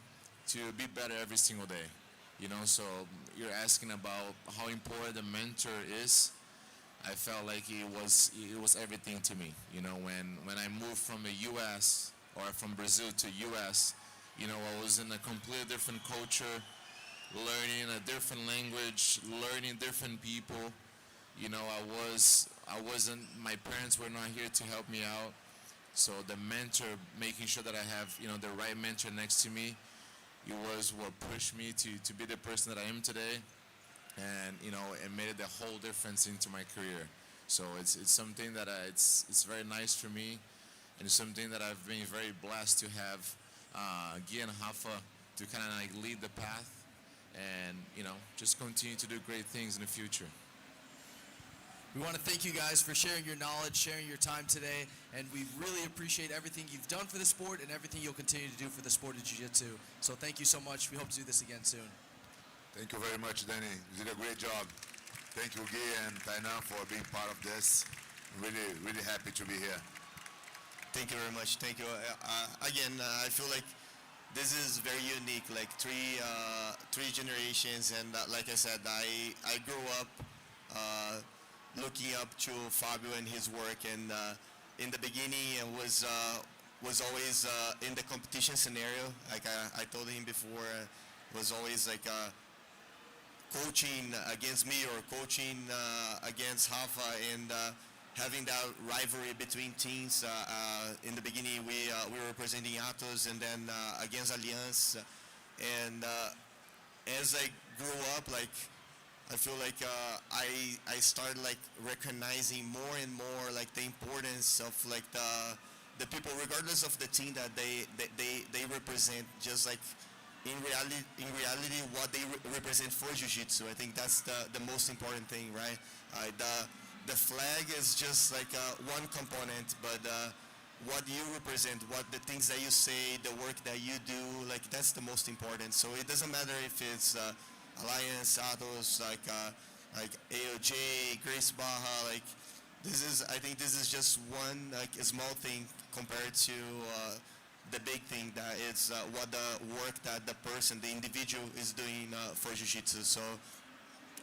to be better every single day. You know, so you're asking about how important the mentor is. I felt like it was everything to me. You know, when I moved from the U.S. or from Brazil to U.S., you know, I was in a completely different culture, learning a different language, learning different people. You know, I wasn't, my parents were not here to help me out. So the mentor, making sure that I have, you know, the right mentor next to me, it was what pushed me to be the person that I am today. And, you know, it made the whole difference into my career. So it's something that it's very nice for me, and it's something that I've been very blessed to have Guy and Rafa to kind of like lead the path, and, you know, just continue to do great things in the future. We want to thank you guys for sharing your knowledge, sharing your time today, and we really appreciate everything you've done for the sport and everything you'll continue to do for the sport of Jiu-Jitsu. So thank you so much. We hope to do this again soon. Thank you very much, Danny. You did a great job. Thank you, Guy and Tainan, for being part of this. Really, really happy to be here. Thank you very much. Thank you. Again, I feel like this is very unique. Like three generations, and like I said, I grew up looking up to Fabio and his work, and in the beginning, it was always in the competition scenario. Like I told him before, it was always like coaching against me or coaching against Rafa, and having that rivalry between teams. In the beginning, we were representing Atos, and then against Allianz. And as I grew up, like I feel like I started like recognizing more and more like the importance of like the people, regardless of the team that they represent. Just like in reality, what they represent for Jiu-Jitsu. I think that's the most important thing, right? The flag is just like one component, but what you represent, what the things that you say, the work that you do, like that's the most important. So it doesn't matter if it's Alliance, Atos, like AOJ, Grace Baja, like I think this is just one like a small thing compared to the big thing that is what the work that the person, the individual is doing for Jiu-Jitsu. So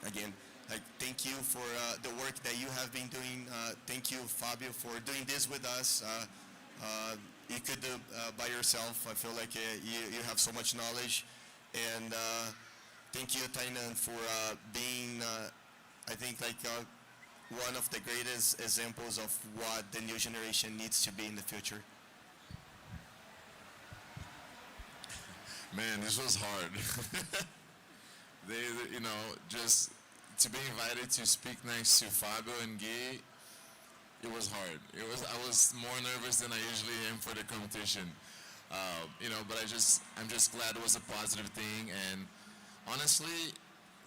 again, like, thank you for the work that you have been doing. Thank you, Fabio, for doing this with us. You could do by yourself. I feel like you have so much knowledge. And thank you, Tainan, for being, I think, like one of the greatest examples of what the new generation needs to be in the future. Man, this was hard. You know, just to be invited to speak next to Fabio and Guy, it was hard. I was more nervous than I usually am for the competition. You know, but I'm just glad it was a positive thing. And honestly,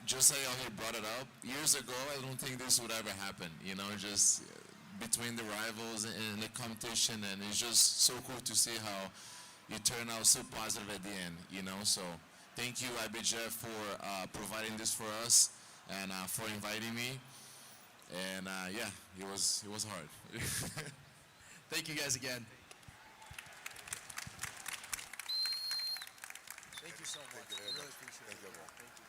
just how he brought it up, years ago, I don't think this would ever happen. You know, just between the rivals and the competition, and it's just so cool to see how you turn out so positive at the end. You know, so thank you, IBJJF, for providing this for us. And for inviting me, and yeah, it was hard. Thank you guys again. Thank you so much. I really appreciate it. Thank you.